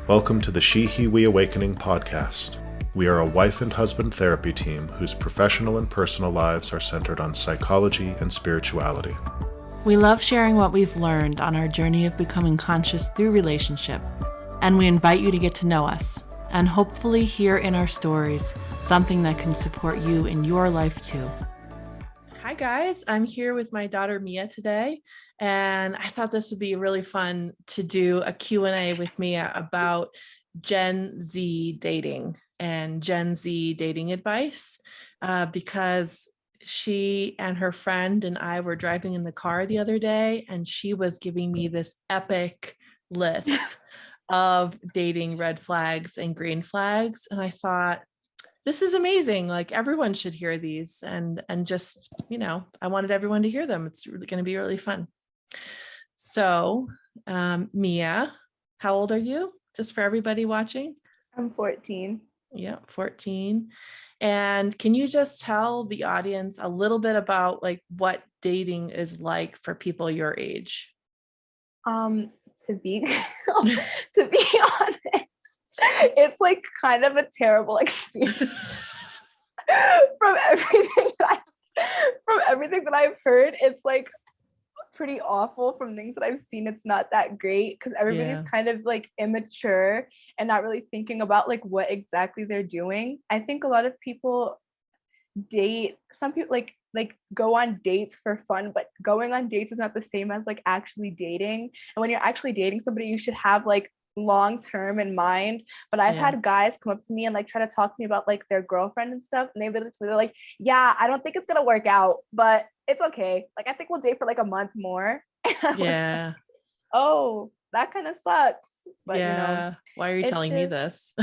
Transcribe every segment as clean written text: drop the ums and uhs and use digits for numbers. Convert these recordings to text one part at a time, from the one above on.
Welcome to the She He We Awakening podcast. We are a wife and husband therapy team whose professional and personal lives are centered on psychology and spirituality. We love sharing what we've learned on our journey of becoming conscious through relationship, and we invite you to get to know us and hopefully hear in our stories something that can support you in your life too. Hi guys, I'm here with my daughter Mia today, and I thought this would be really fun to do a Q&A with Mia about Gen Z dating and Gen Z dating advice, because she and her friend and I were driving in the car the other day, and she was giving me this epic list of dating red flags and green flags. And I thought, this is amazing. Like, everyone should hear these, and just, I wanted everyone to hear them. It's really going to be really fun. So, Mia, how old are you? Just for everybody watching. I'm 14. Yeah, 14. And can you just tell the audience a little bit about like what dating is like for people your age? To be honest, it's like kind of a terrible experience from everything that I've heard. It's like pretty awful. From things that I've seen, it's not that great because everybody's kind of like immature and not really thinking about like what exactly they're doing. I think a lot of people date, some people like go on dates for fun, but going on dates is not the same as like actually dating. And when you're actually dating somebody, you should have like long term in mind. But I've had guys come up to me and like try to talk to me about like their girlfriend and stuff, and they're like, yeah, I don't think it's gonna work out, but it's okay, like I think we'll date for like a month more. Yeah. Like, oh, that kind of sucks. But why are you telling me this?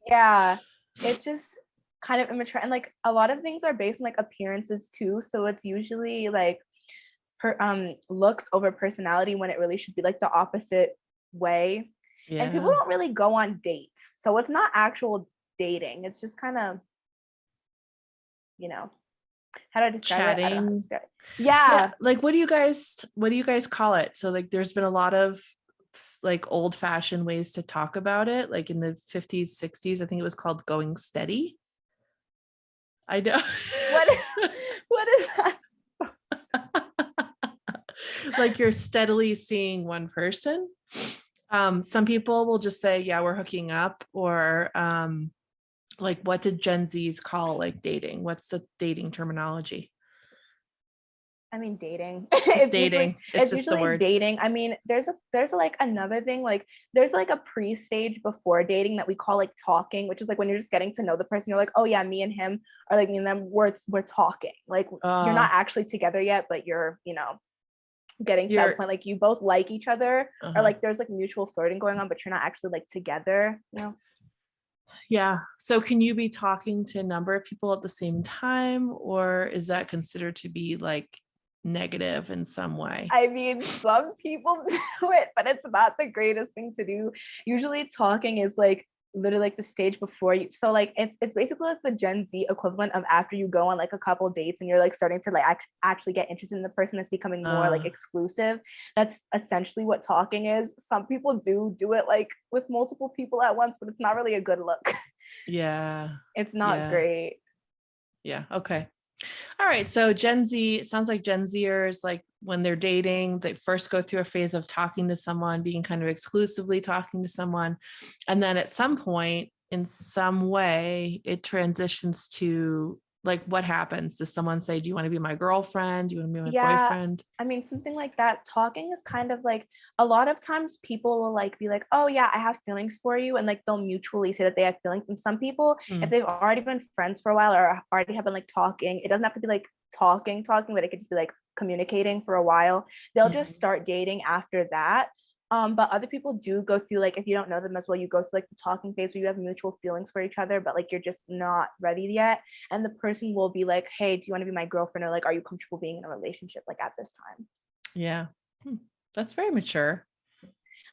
Yeah, it's just kind of immature, and like a lot of things are based on like appearances too, so it's usually like her looks over personality when it really should be like the opposite way. And people don't really go on dates, so it's not actual dating. It's just kind of, how do I describe Chatting. it? I don't know how to describe it. Yeah. Like, what do you guys call it? So like there's been a lot of like old fashioned ways to talk about it. Like in the 50s, 60s, I think it was called going steady. I know. What is that? Like you're steadily seeing one person. Some people will just say, yeah, we're hooking up, or like, what did Gen Zs call like dating? What's the dating terminology? I mean, dating. It's dating. It's just usually the word. dating. I mean, there's like another thing, like there's like a pre-stage before dating that we call like talking, which is like when you're just getting to know the person. You're like, oh yeah, me and him, or like me and them, we're talking. Like you're not actually together yet, but you're getting to that point, like you both like each other, or like there's like mutual flirting going on, but you're not actually like together. Yeah. So can you be talking to a number of people at the same time, or is that considered to be like negative in some way? I mean, some people do it, but it's not the greatest thing to do. Usually talking is like literally like the stage before you. So like it's basically like the Gen Z equivalent of after you go on like a couple dates and you're like starting to like actually get interested in the person that's becoming more like exclusive. That's essentially what talking is. Some people do it like with multiple people at once, but it's not really a good look. Yeah. It's not great. Yeah. Okay. All right. So Gen Z, it sounds like Gen Zers, like when they're dating, they first go through a phase of talking to someone, being kind of exclusively talking to someone. And then at some point, in some way, it transitions to like, what happens? Does someone say, do you want to be my girlfriend? Do you want to be my boyfriend? I mean, something like that. Talking is kind of like, a lot of times people will like be like, oh yeah, I have feelings for you. And like, they'll mutually say that they have feelings. And some people, if they've already been friends for a while or already have been like talking, it doesn't have to be like talking, but it could just be like communicating for a while. They'll just start dating after that. But other people do go through, like, if you don't know them as well, you go through like the talking phase where you have mutual feelings for each other, but like you're just not ready yet. And the person will be like, hey, do you want to be my girlfriend? Or like, are you comfortable being in a relationship like at this time? Yeah. That's very mature.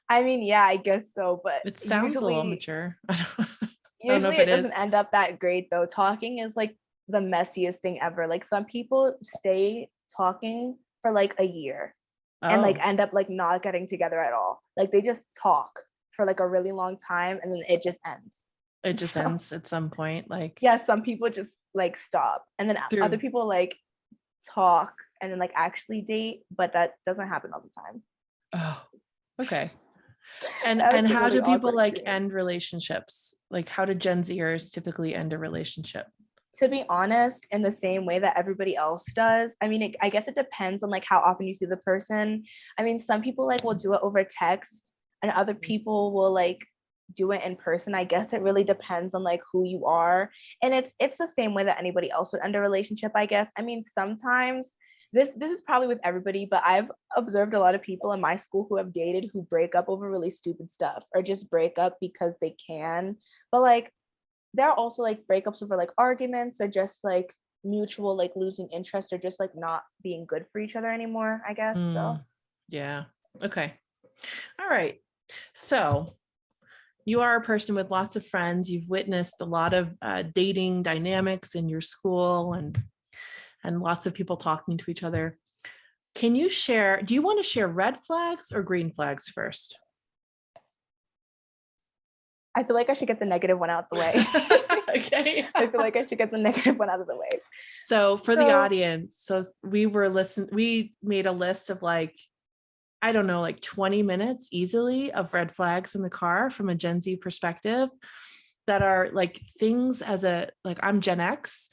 I mean, yeah, I guess so, but it sounds a little mature. Usually it doesn't end up that great though. Talking is like the messiest thing ever. Like some people stay talking for like a year and like end up like not getting together at all. Like they just talk for like a really long time and then it just ends. It just ends at some point. Like, Yeah, some people just like stop, and then other people like talk and then like actually date, but that doesn't happen all the time. Oh, okay. And That was a how really do people awkward like experience. end relationships? Like, how do Gen Zers typically end a relationship? To be honest, in the same way that everybody else does. I mean, I guess it depends on like how often you see the person. I mean, some people like will do it over text, and other people will like do it in person. I guess it really depends on like who you are, and it's the same way that anybody else would end a relationship, I guess. I mean, sometimes this is probably with everybody, but I've observed a lot of people in my school who have dated who break up over really stupid stuff or just break up because they can. But like there are also like breakups over like arguments or just like mutual like losing interest or just like not being good for each other anymore, I guess. So Yeah. Okay. All right. So you are a person with lots of friends. You've witnessed a lot of dating dynamics in your school and lots of people talking to each other. Can you share, do you want to share red flags or green flags first? I feel like I should get the negative one out the way. Okay. I feel like I should get the negative one out of the way. So for the audience, we made a list of like, I don't know, like 20 minutes easily of red flags in the car from a Gen Z perspective that are like things I'm Gen X.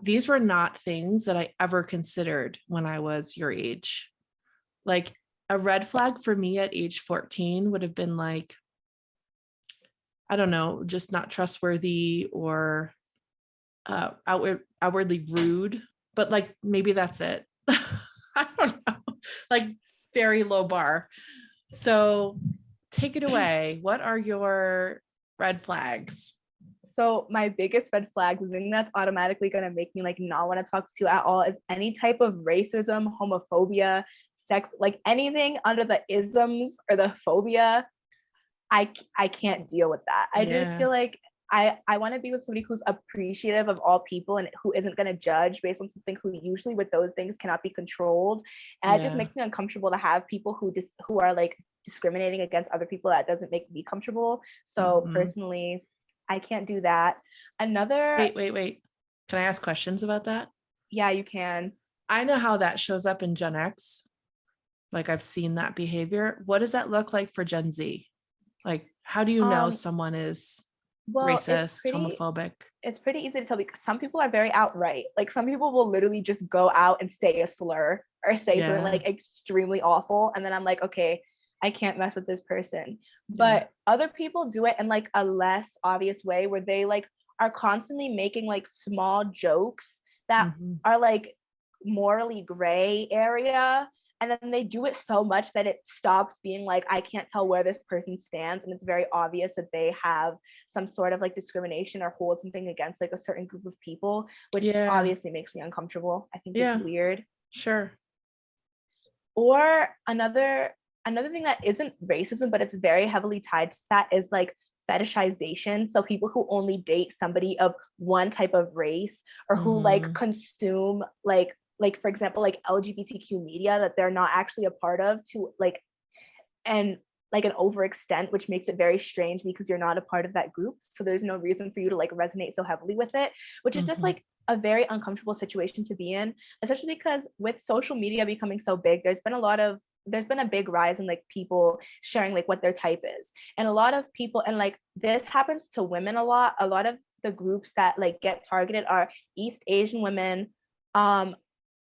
These were not things that I ever considered when I was your age. Like a red flag for me at age 14 would have been like, I don't know, just not trustworthy or outwardly rude, but like maybe that's it. I don't know, like very low bar. So take it away. What are your red flags? So my biggest red flag, the thing that's automatically going to make me like not want to talk to you at all, is any type of racism, homophobia, sex, like anything under the isms or the phobia. I can't deal with that. I just feel like I want to be with somebody who's appreciative of all people and who isn't going to judge based on something who usually with those things cannot be controlled. And it just makes me uncomfortable to have people who are like discriminating against other people. That doesn't make me comfortable. So personally, I can't do that. Wait. Can I ask questions about that? Yeah, you can. I know how that shows up in Gen X. Like I've seen that behavior. What does that look like for Gen Z? Like, how do you know someone is racist, homophobic? It's pretty easy to tell because some people are very outright. Like some people will literally just go out and say a slur or say something like extremely awful. And then I'm like, okay, I can't mess with this person. But other people do it in like a less obvious way where they like are constantly making like small jokes that are like morally gray area. And then they do it so much that it stops being like, I can't tell where this person stands. And it's very obvious that they have some sort of like discrimination or hold something against like a certain group of people, which obviously makes me uncomfortable. I think it's weird. Sure. Or another thing that isn't racism, but it's very heavily tied to that is like fetishization. So people who only date somebody of one type of race or who like consume like for example like LGBTQ media that they're not actually a part of to like and like an overextent, which makes it very strange because you're not a part of that group, so there's no reason for you to like resonate so heavily with it, which is just like a very uncomfortable situation to be in, especially because with social media becoming so big, there's been a big rise in like people sharing like what their type is, and a lot of people, and like this happens to women a lot of the groups that like get targeted are East Asian women,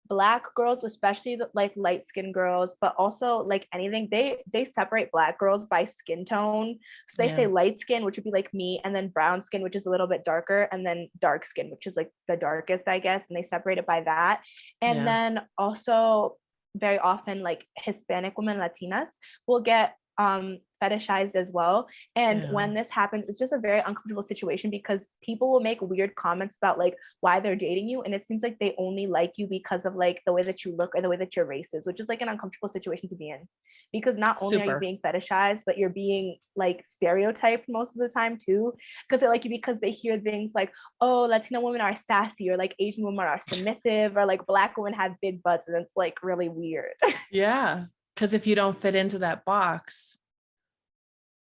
Black girls, especially like light skinned girls, but also like anything, they separate Black girls by skin tone. So they say light skin, which would be like me, and then brown skin, which is a little bit darker, and then dark skin, which is like the darkest, I guess, and they separate it by that. And then also very often like Hispanic women, Latinas will get fetishized as well. And when this happens, it's just a very uncomfortable situation because people will make weird comments about like why they're dating you, and it seems like they only like you because of like the way that you look or the way that your race is, which is like an uncomfortable situation to be in because not only are you being fetishized, but you're being like stereotyped most of the time too, because they hear things like, oh, Latina women are sassy, or like Asian women are submissive, or like Black women have big butts, and it's like really weird. Because if you don't fit into that box,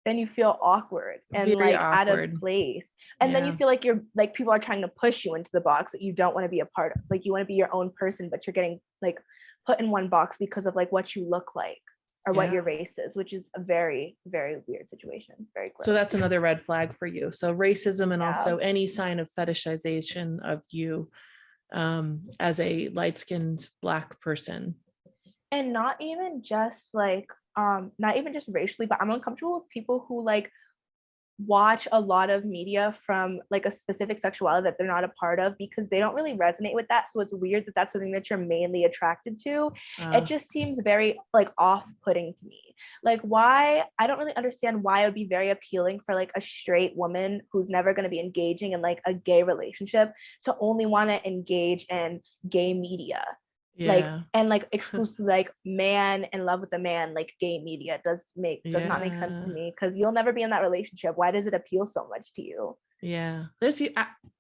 then you feel awkward and Very like out of awkward. place. And then you Yeah. feel like you're like people are trying to push you into the box that you don't want to be a part of. Like you want to be your own person, but you're getting like put in one box because of like what you look like or what Yeah. your race is, which is a very, very weird situation. Very gross. So that's another red flag for you. So racism and Yeah. also any sign of fetishization of you as a light-skinned Black person. And not even just like not even just racially, but I'm uncomfortable with people who like watch a lot of media from like a specific sexuality that they're not a part of because they don't really resonate with that. So it's weird that that's something that you're mainly attracted to. It just seems very like off-putting to me. Like why, I don't really understand why it would be very appealing for like a straight woman who's never going to be engaging in like a gay relationship to only want to engage in gay media. Like Yeah. and like exclusively like man in love with a man, like gay media does not make sense to Yeah. me because you'll never be in that relationship. Why does it appeal so much to you? Yeah. There's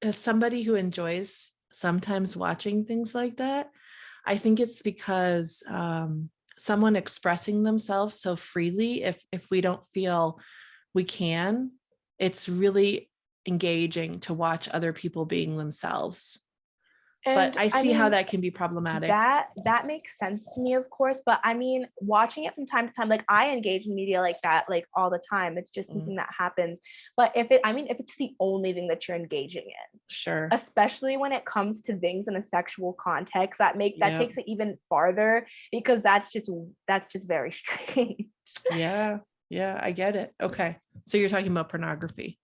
as somebody who enjoys sometimes watching things like that, I think it's because someone expressing themselves so freely, if we don't feel we can, it's really engaging to watch other people being themselves. But And I I see how mean that can be problematic. that makes sense to me, of course, but I mean watching it from time to time, like I engage in media like that like all the time. It's just something that happens. But if it's the only thing that you're engaging in, Sure. especially when it comes to things in a sexual context, that Yep. takes it even farther because that's just very strange. Yeah. Yeah, I get it. Okay. So you're talking about pornography.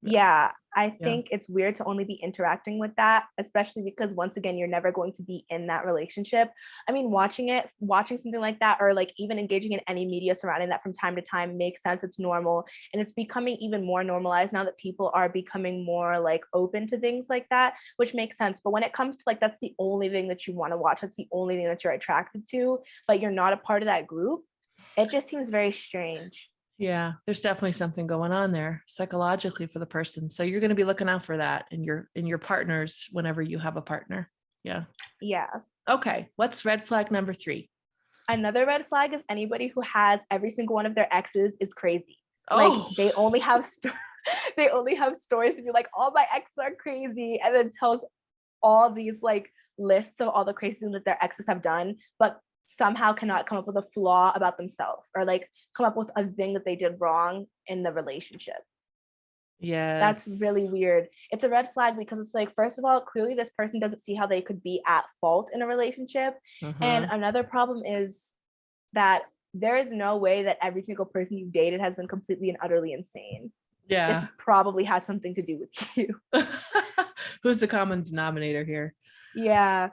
Yeah, I Yeah. think it's weird to only be interacting with that, especially because once again, you're never going to be in that relationship. I mean, watching something like that, or like even engaging in any media surrounding that from time to time makes sense. It's normal. And it's becoming even more normalized now that people are becoming more like open to things like that, which makes sense. But when it comes to like, that's the only thing that you want to watch, that's the only thing that you're attracted to, but you're not a part of that group, it just seems very strange. Yeah, there's definitely something going on there psychologically for the person. So you're going to be looking out for that in your partners whenever you have a partner. Yeah. Yeah. Okay. What's red flag number 3? Another red flag is anybody who has every single one of their exes is crazy. Like Oh, they only have they only have stories to be like, all my exes are crazy, and then tells all these like lists of all the crazy things that their exes have done, but somehow cannot come up with a flaw about themselves or like come up with a thing that they did wrong in the relationship. yes. That's really weird. It's a red flag because it's like, first of all, clearly this person doesn't see how they could be at fault in a relationship. And another problem is that there is no way that every single person you've dated has been completely and utterly insane. Yeah. This probably has something to do with you. Who's the common denominator here? Yeah.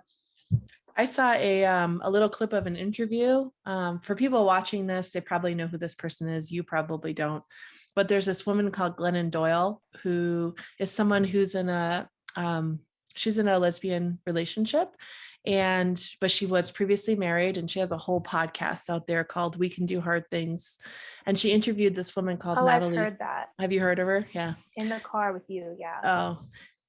I saw a little clip of an interview. For people watching this, they probably know who this person is. You probably don't. But there's this woman called Glennon Doyle, who is someone who's in she's in a lesbian relationship, but she was previously married, and she has a whole podcast out there called We Can Do Hard Things. And she interviewed this woman called Natalie. I've heard that. Have you heard of her? Yeah. In the car with you. Yeah. Oh,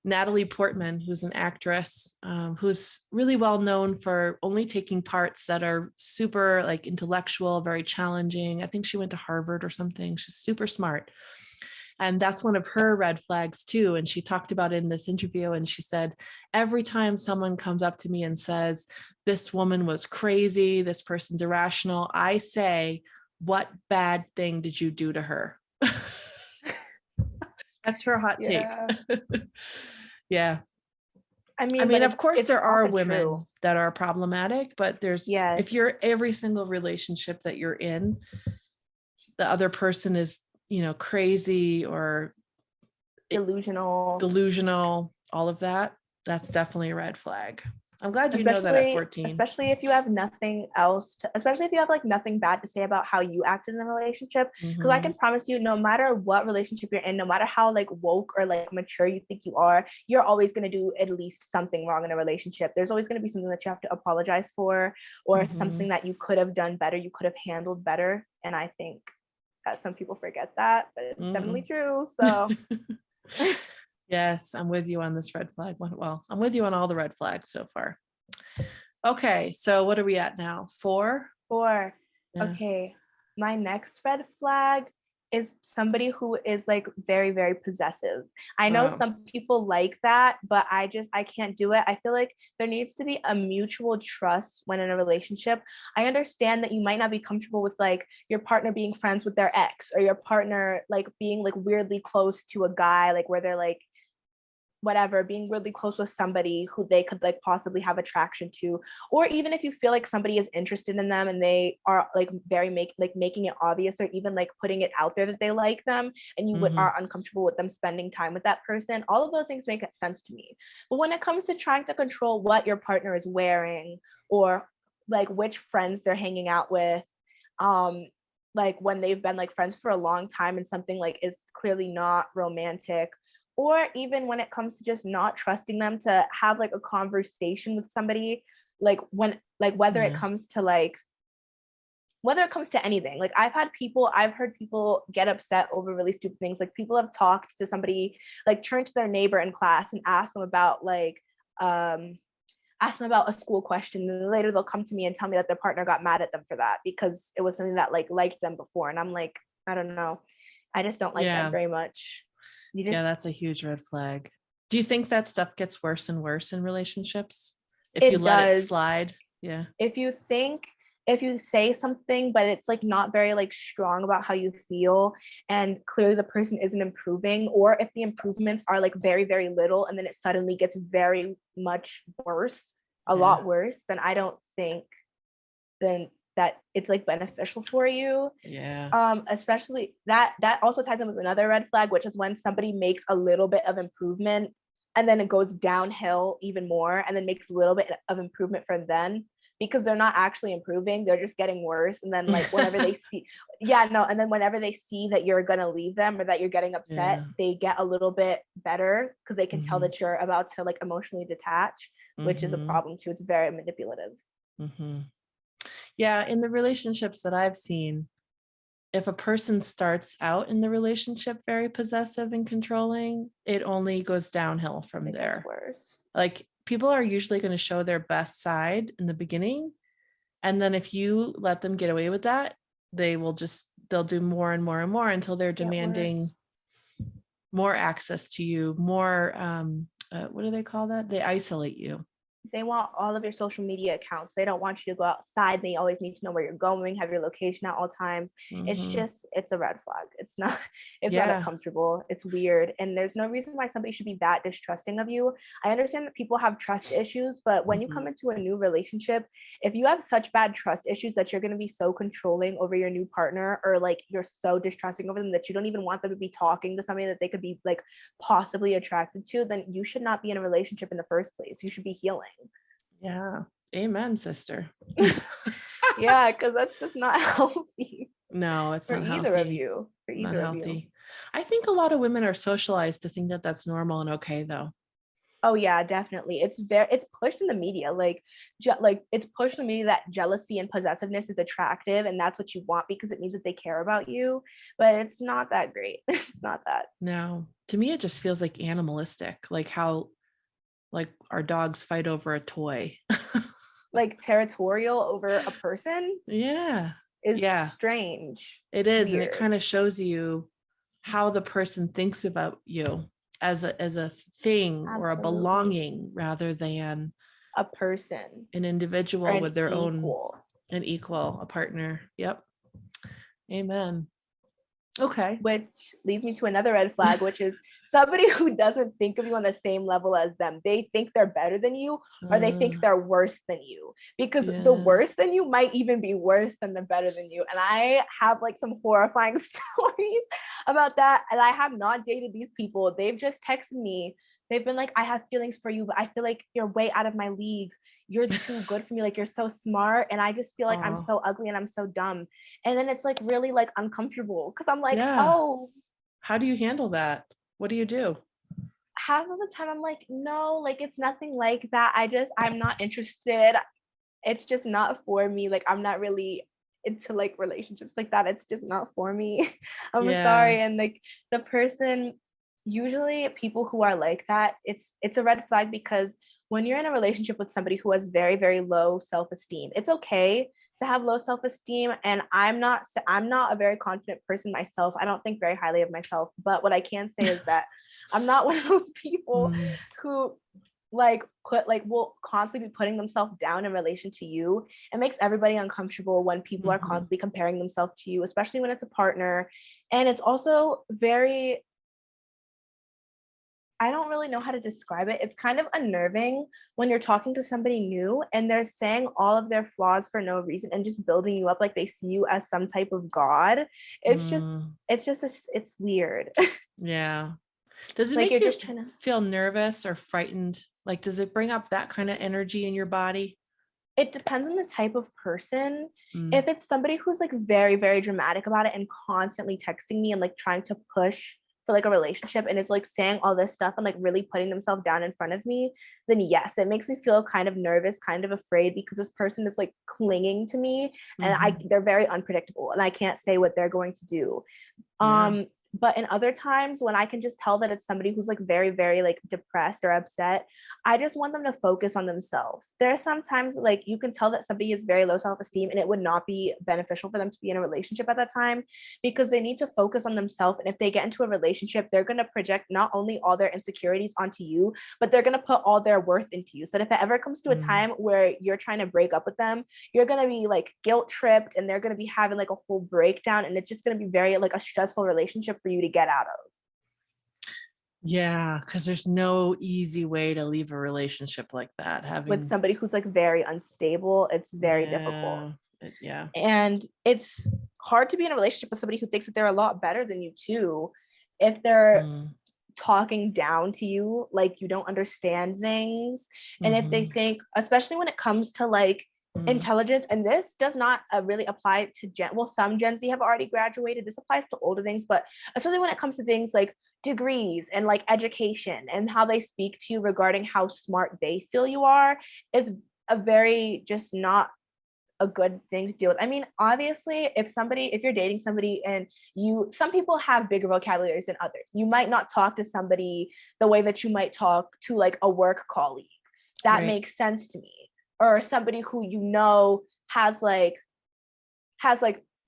Natalie Portman, who's an actress, who's really well known for only taking parts that are super like intellectual, very challenging. I think she went to Harvard or something. She's super smart. And that's one of her red flags too. And she talked about it in this interview. And she said, every time someone comes up to me and says, this woman was crazy, this person's irrational, I say, what bad thing did you do to her? That's her hot take. Yeah. I mean, of course there are women that are problematic, but if you're every single relationship that you're in, the other person is, crazy or delusional, all of that, that's definitely a red flag. I'm glad you know that at 14. Especially if you have nothing else, especially if you have like nothing bad to say about how you acted in the relationship. Because I can promise you, no matter what relationship you're in, no matter how like woke or like mature you think you are, you're always going to do at least something wrong in a relationship. There's always going to be something that you have to apologize for, or something that you could have done better, you could have handled better. And I think that some people forget that, but it's definitely true. So yes, I'm with you on this red flag. Well, I'm with you on all the red flags so far. Okay, so what are we at now? 4? 4. Yeah. Okay, my next red flag is somebody who is like very, very possessive. I know Oh. some people like that, but I can't do it. I feel like there needs to be a mutual trust when in a relationship. I understand that you might not be comfortable with like your partner being friends with their ex, or your partner like being like weirdly close to a guy, like where they're like whatever, being really close with somebody who they could like possibly have attraction to, or even if you feel like somebody is interested in them and they are like very making it obvious, or even like putting it out there that they like them, and you Mm-hmm. are uncomfortable with them spending time with that person. All of those things make sense to me. But when it comes to trying to control what your partner is wearing, or like which friends they're hanging out with, um like when they've been like friends for a long time and something like is clearly not romantic, or even when it comes to just not trusting them to have like a conversation with somebody, like when like Yeah. whether it comes to anything. Like I've heard people get upset over really stupid things. Like people have talked to somebody, like turned to their neighbor in class and um ask them about a school question, and then later they'll come to me and tell me that their partner got mad at them for that because it was something that like liked them before. And I'm like, I don't know, I just don't like that Yeah. very much. You Yeah, just, that's a huge red flag. Do you think that stuff gets worse and worse in relationships if you it let it does. slide? Yeah. If you think, if you say something but it's like not very like strong about how you feel, and clearly the person isn't improving, or if the improvements are like very, very little and then it suddenly gets very much worse, a Yeah. lot worse, then I don't think then that it's like beneficial for you. Yeah. Especially that also ties in with another red flag, which is when somebody makes a little bit of improvement and then it goes downhill even more, and then makes a little bit of improvement for then, because they're not actually improving, they're just getting worse. And then like whenever they see, yeah, no, and then whenever they see that you're gonna leave them or that you're getting upset, Yeah. they get a little bit better because they can tell Mm-hmm. that you're about to like emotionally detach, which is a Mm-hmm. problem too. It's very manipulative. Mm-hmm. Yeah. In the relationships that I've seen, if a person starts out in the relationship very possessive and controlling, it only goes downhill from It gets there. worse. Like people are usually going to show their best side in the beginning. And then if you let them get away with that, they'll do more and more and more until they're Get demanding worse. more access to you, more, what do they call that? They isolate you. They want all of your social media accounts. They don't want you to go outside. They always need to know where you're going, have your location at all times. Mhm. It's a red flag. It's not, it's not Yeah. comfortable. It's weird. And there's no reason why somebody should be that distrusting of you. I understand that people have trust issues, but when you come Mhm. into a new relationship, if you have such bad trust issues that you're going to be so controlling over your new partner, or like you're so distrusting over them that you don't even want them to be talking to somebody that they could be like possibly attracted to, then you should not be in a relationship in the first place. You should be healing. Yeah. Amen, sister. Yeah, because that's just not healthy No, it's for not either of healthy. you. For Not either of you. healthy. I think a lot of women are socialized to think that that's normal and okay, though. Oh yeah, definitely. It's pushed in the media, like it's pushed in the media that jealousy and possessiveness is attractive, and that's what you want because it means that they care about you. But it's not that great. It's not that. No, to me, it just feels like animalistic, like how like our dogs fight over a toy. Like territorial over a person Yeah. is Yeah, strange. it It's is. And it weird. kind of shows you how the person thinks about you as a thing or a Absolutely. belonging rather than A person an or individual an with their own equal. an equal, a partner. Yep. Amen. Okay. Which leads me to another red flag, which is somebody who doesn't think of you on the same level as them. They think they're better than you, or they think Uh, they're worse than you, because the yeah. worse than you might even be worse than the better than you. And I have like some horrifying stories about that. And I have not dated these people. They've just texted me. They've been like, I have feelings for you, but I feel like you're way out of my league. You're too good for me. Like, you're so smart. And I just feel like I'm Oh, so ugly and I'm so dumb. And then it's like really like uncomfortable because I'm like, yeah. oh, How do you handle that? What do you do? half of the time I'm like, no, like it's nothing like that. I'm not interested. It's just not for me. Like, I'm not really into like relationships like that. It's just not for me. I'm Yeah. sorry. And like the person, usually people who are like that, it's a red flag, because when you're in a relationship with somebody who has very, very low self-esteem, it's okay to have low self-esteem, and I'm not a very confident person myself. I don't think very highly of myself, but what I can say is that I'm not one of those people Mm, who like will constantly be putting themselves down in relation to you. It makes everybody uncomfortable when people are mhm, constantly comparing themselves to you, especially when it's a partner. And it's also very, I don't really know how to describe it. It's kind of unnerving when you're talking to somebody new and they're saying all of their flaws for no reason and just building you up like they see you as some type of god. It's just, mm, it's weird. yeah. Does it Like make you're you just trying to. feel nervous or frightened? Like, does it bring up that kind of energy in your body? It depends on the type of person. Mm, If it's somebody who's like very, very dramatic about it and constantly texting me and like trying to push for like a relationship and is like saying all this stuff and like really putting themselves down in front of me, then yes, it makes me feel kind of nervous, kind of afraid because this person is like clinging to me and mhm, they're very unpredictable and I can't say what they're going to do. yeah. But in other times when I can just tell that it's somebody who's like very, very like depressed or upset, I just want them to focus on themselves. There are sometimes like you can tell that somebody is very low self-esteem and it would not be beneficial for them to be in a relationship at that time because they need to focus on themselves. And if they get into a relationship, they're going to project not only all their insecurities onto you, but they're going to put all their worth into you. So that if it ever comes to a Mm. time where you're trying to break up with them, you're going to be like guilt tripped and they're going to be having like a whole breakdown and it's just going to be very like a stressful relationship for you to get out of. Yeah, because there's no easy way to leave a relationship like that. With Having, somebody who's like very unstable, it's very difficult. yeah, yeah. And it's hard to be in a relationship with somebody who thinks that they're a lot better than you too. If they're Mm, talking down to you, like you don't understand things. And if they mhm, think, especially when it comes to like mm, intelligence, and this does not really apply to some Gen Z have already graduated. This applies to older things, but especially when it comes to things like degrees and like education and how they speak to you regarding how smart they feel you are, is a very just not a good thing to deal with. I mean, obviously, if you're dating somebody and some people have bigger vocabularies than others. You might not talk to somebody the way that you might talk to like a work colleague. That right. makes sense to me. Or somebody who you know has like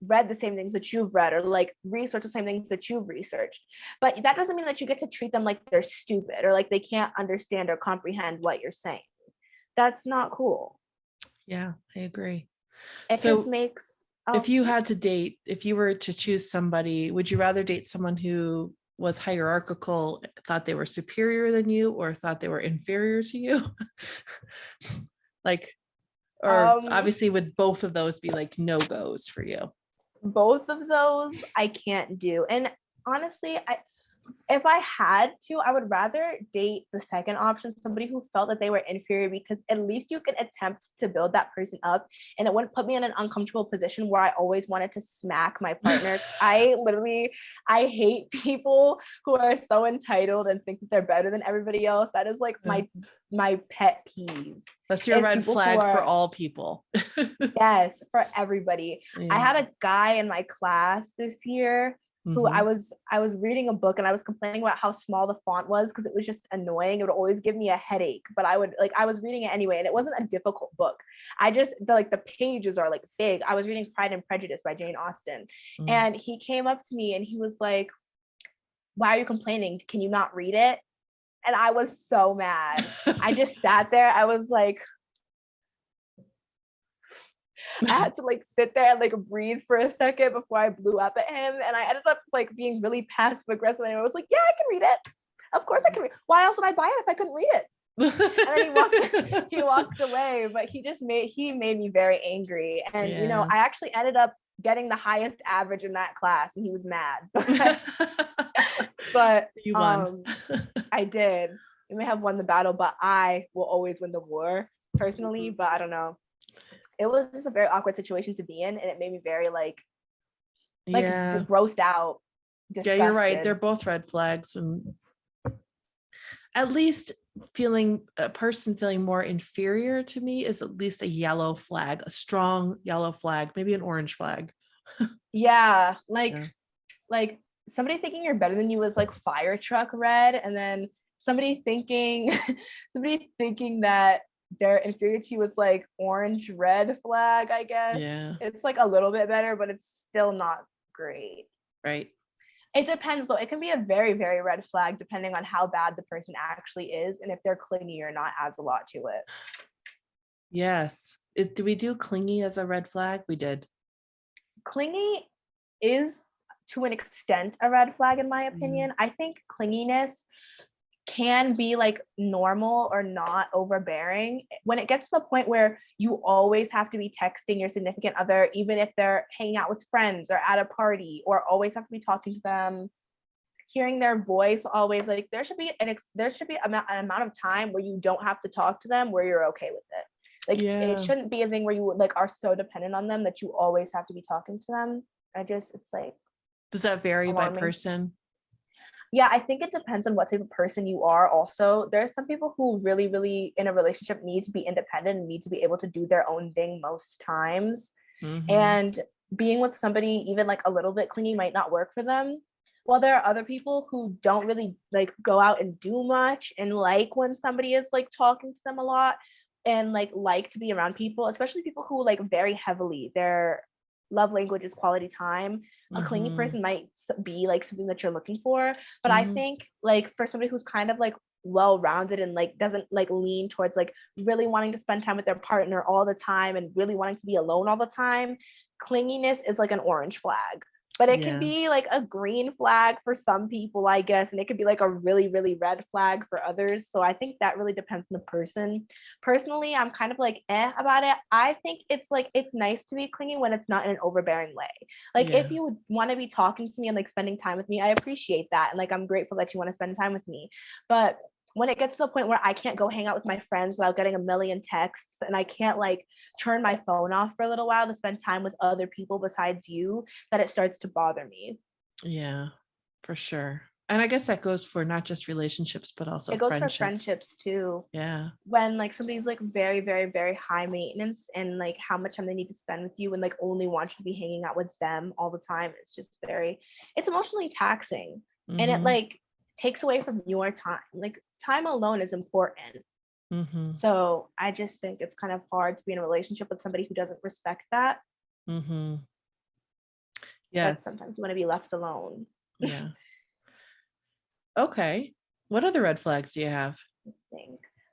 read the same things that you've read or like researched the same things that you've researched. But that doesn't mean that you get to treat them like they're stupid or like they can't understand or comprehend what you're saying. That's not cool. Yeah, I agree. It just So makes if oh you had to date, if you were to choose somebody, would you rather date someone who was hierarchical, thought they were superior than you, or thought they were inferior to you? Like, or um obviously would both of those be like no-goes for you? both of those I can't do. And honestly, if I had to, I would rather date the second option, somebody who felt that they were inferior, because at least you can attempt to build that person up and it wouldn't put me in an uncomfortable position where I always wanted to smack my partner. I hate people who are so entitled and think that they're better than everybody else. That is like Yeah. my pet peeve. That's your Is red people who flag for are all people. yes, for everybody. I Yeah. had a guy in my class this year who I Mhm. was I was reading a book and I was complaining about how small the font was because it was just annoying. It would always give me a headache, but I was reading it anyway and it wasn't a difficult book. I just the pages are like big. I was reading Pride and Prejudice by Jane Austen Mm. and he came up to me and he was like, "Why are you complaining? Can you not read it?" And I was so mad. I just sat there. I was like, I had to like sit there and like breathe for a second before I blew up at him. And I ended up like being really passive aggressive. And I was like, yeah, I can read it. Of course I can read. Why else would I buy it if I couldn't read it? And then he walked away, but he made me very angry. And Yeah. I actually ended up getting the highest average in that class and he was mad. But You won. I did. We may have won the battle, but I will always win the war personally. But I don't know. It was just a very awkward situation to be in, and it made me very like Yeah. grossed out, Yeah, you're right. They're disgusted. both red flags. And at least feeling a person feeling more inferior to me is at least a yellow flag, a strong yellow flag, maybe an orange flag. Yeah, Yeah. like somebody thinking you're better than you was like fire truck red, and then somebody thinking somebody thinking that they're inferior to you is like orange red flag, I guess. Yeah. It's like a little bit better, but it's still not great. Right. It depends though. It can be a very, very red flag depending on how bad the person actually is and if they're clingy or not adds a lot to it. Yes. Do we do clingy as a red flag? We did. Clingy is to an extent a red flag in my opinion. I think clinginess can be like normal or not overbearing. When it gets to the point where you always have to be texting your significant other, even if they're hanging out with friends or at a party, or always have to be talking to them, hearing their voice always, like there should be an amount of time where you don't have to talk to them where you're okay with it. Like it shouldn't be a thing where you like are so dependent on them that you always have to be talking to them. It's like, does that vary by alarming. person? Yeah, I think it depends on what type of person you are. Also, there are some people who really, really in a relationship need to be independent and need to be able to do their own thing most times. And being with somebody even like a little bit clingy might not work for them. While there are other people who don't really like go out and do much and like when somebody is like talking to them a lot and like to be around people, especially people who like very heavily their love language is quality time. A clingy person might be like something that you're looking for, but I think like for somebody who's kind of like well-rounded and like doesn't like lean towards like really wanting to spend time with their partner all the time and really wanting to be alone all the time, clinginess is like an orange flag. But it can be like a green flag for some people, I guess, and it could be like a really, really red flag for others. So I think that really depends on the person. Personally, I'm kind of like about it. I think it's like it's nice to be clingy when it's not in an overbearing way. Like if you want to be talking to me and like spending time with me, I appreciate that. And like I'm grateful that you want to spend time with me. But when it gets to the point where I can't go hang out with my friends without getting a million texts and I can't like turn my phone off for a little while to spend time with other people besides you, that it starts to bother me. Yeah, for sure. And I guess that goes for not just relationships, but also it goes for friendships too. Yeah. When like somebody's like very, very, very high maintenance and like how much time they need to spend with you and like only want you to be hanging out with them all the time, it's emotionally taxing. And it like takes away from your time. Like time alone is important. So I just think it's kind of hard to be in a relationship with somebody who doesn't respect that. Yes. But sometimes you want to be left alone. Yeah. Okay. What other red flags do you have?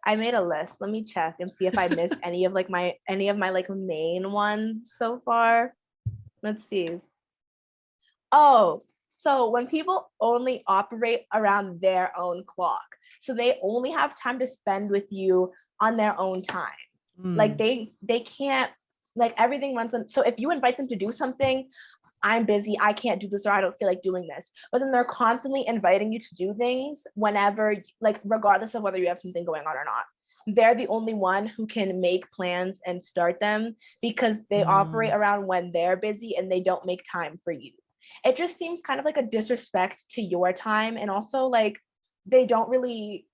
I made a list. Let me check and see if I missed any of my like main ones so far. Let's see. Oh, so when people only operate around their own clock, so they only have time to spend with you on their own time. Like they can't, like everything runs on. So if you invite them to do something, I'm busy, I can't do this, or I don't feel like doing this. But then they're constantly inviting you to do things whenever, like regardless of whether you have something going on or not. They're the only one who can make plans and start them because they operate around when they're busy and they don't make time for you. It just seems kind of like a disrespect to your time, and also like they don't really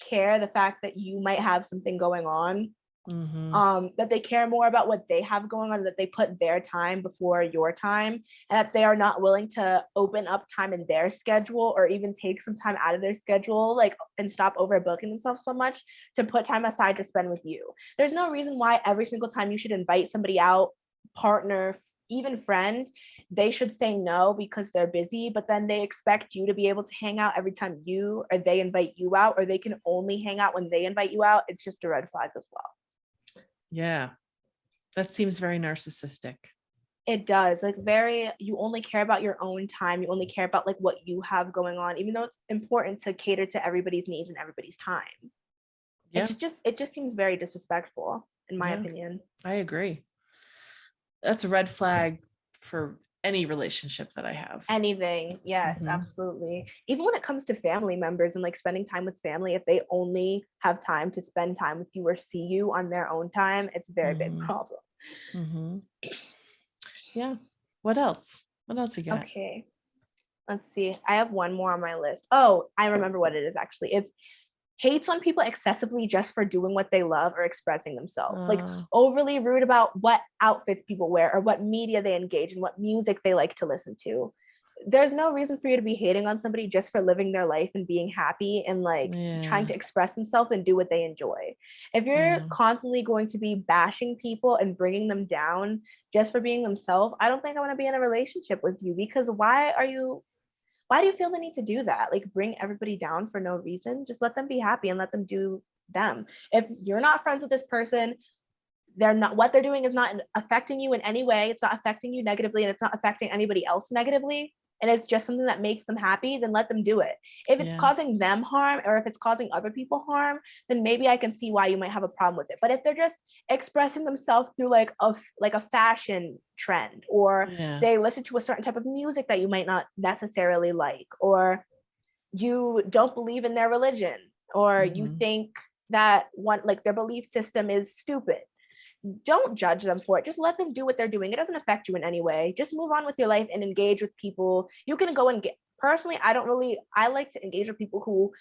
care the fact that you might have something going on. That they care more about what they have going on, that they put their time before your time, and that they are not willing to open up time in their schedule or even take some time out of their schedule, like, and stop overbooking themselves so much to put time aside to spend with you. There's no reason why every single time you should invite somebody out, partner, even friend, they should say no because they're busy, but then they expect you to be able to hang out every time you or they invite you out, or they can only hang out when they invite you out. It's just a red flag as well. Yeah, that seems very narcissistic. It does. Like you only care about your own time. You only care about like what you have going on, even though it's important to cater to everybody's needs and everybody's time. Yeah. It just seems very disrespectful in my opinion. I agree. That's a red flag for any relationship that I have. Anything. Yes, absolutely. Even when it comes to family members and like spending time with family, if they only have time to spend time with you or see you on their own time, it's a very big problem. Yeah. What else? What else you got? Okay. Let's see. I have one more on my list. Oh, I remember what it is actually. It's hates on people excessively just for doing what they love or expressing themselves. Like overly rude about what outfits people wear or what media they engage in, what music they like to listen to. there's no reason for you to be hating on somebody just for living their life and being happy and like trying Yeah. to express themselves and do what they enjoy. If you're Yeah. constantly going to be bashing people and bringing them down just for being themselves, I don't think I want to be in a relationship with you, because why do you feel the need to do that? Like, bring everybody down for no reason. Just let them be happy and let them do them. If you're not friends with this person, they're not, what they're doing is not affecting you in any way. It's not affecting you negatively, and it's not affecting anybody else negatively, and it's just something that makes them happy, then let them do it. If it's Yeah. causing them harm, or if it's causing other people harm, then maybe I can see why you might have a problem with it. But if they're just expressing themselves through like a fashion trend, or Yeah. they listen to a certain type of music that you might not necessarily like, or you don't believe in their religion, or you Mhm. think that one, like, their belief system is stupid, don't judge them for it. Just let them do what they're doing. It doesn't affect you in any way. Just move on with your life and engage with people. You can go and get, personally, I like to engage with people who,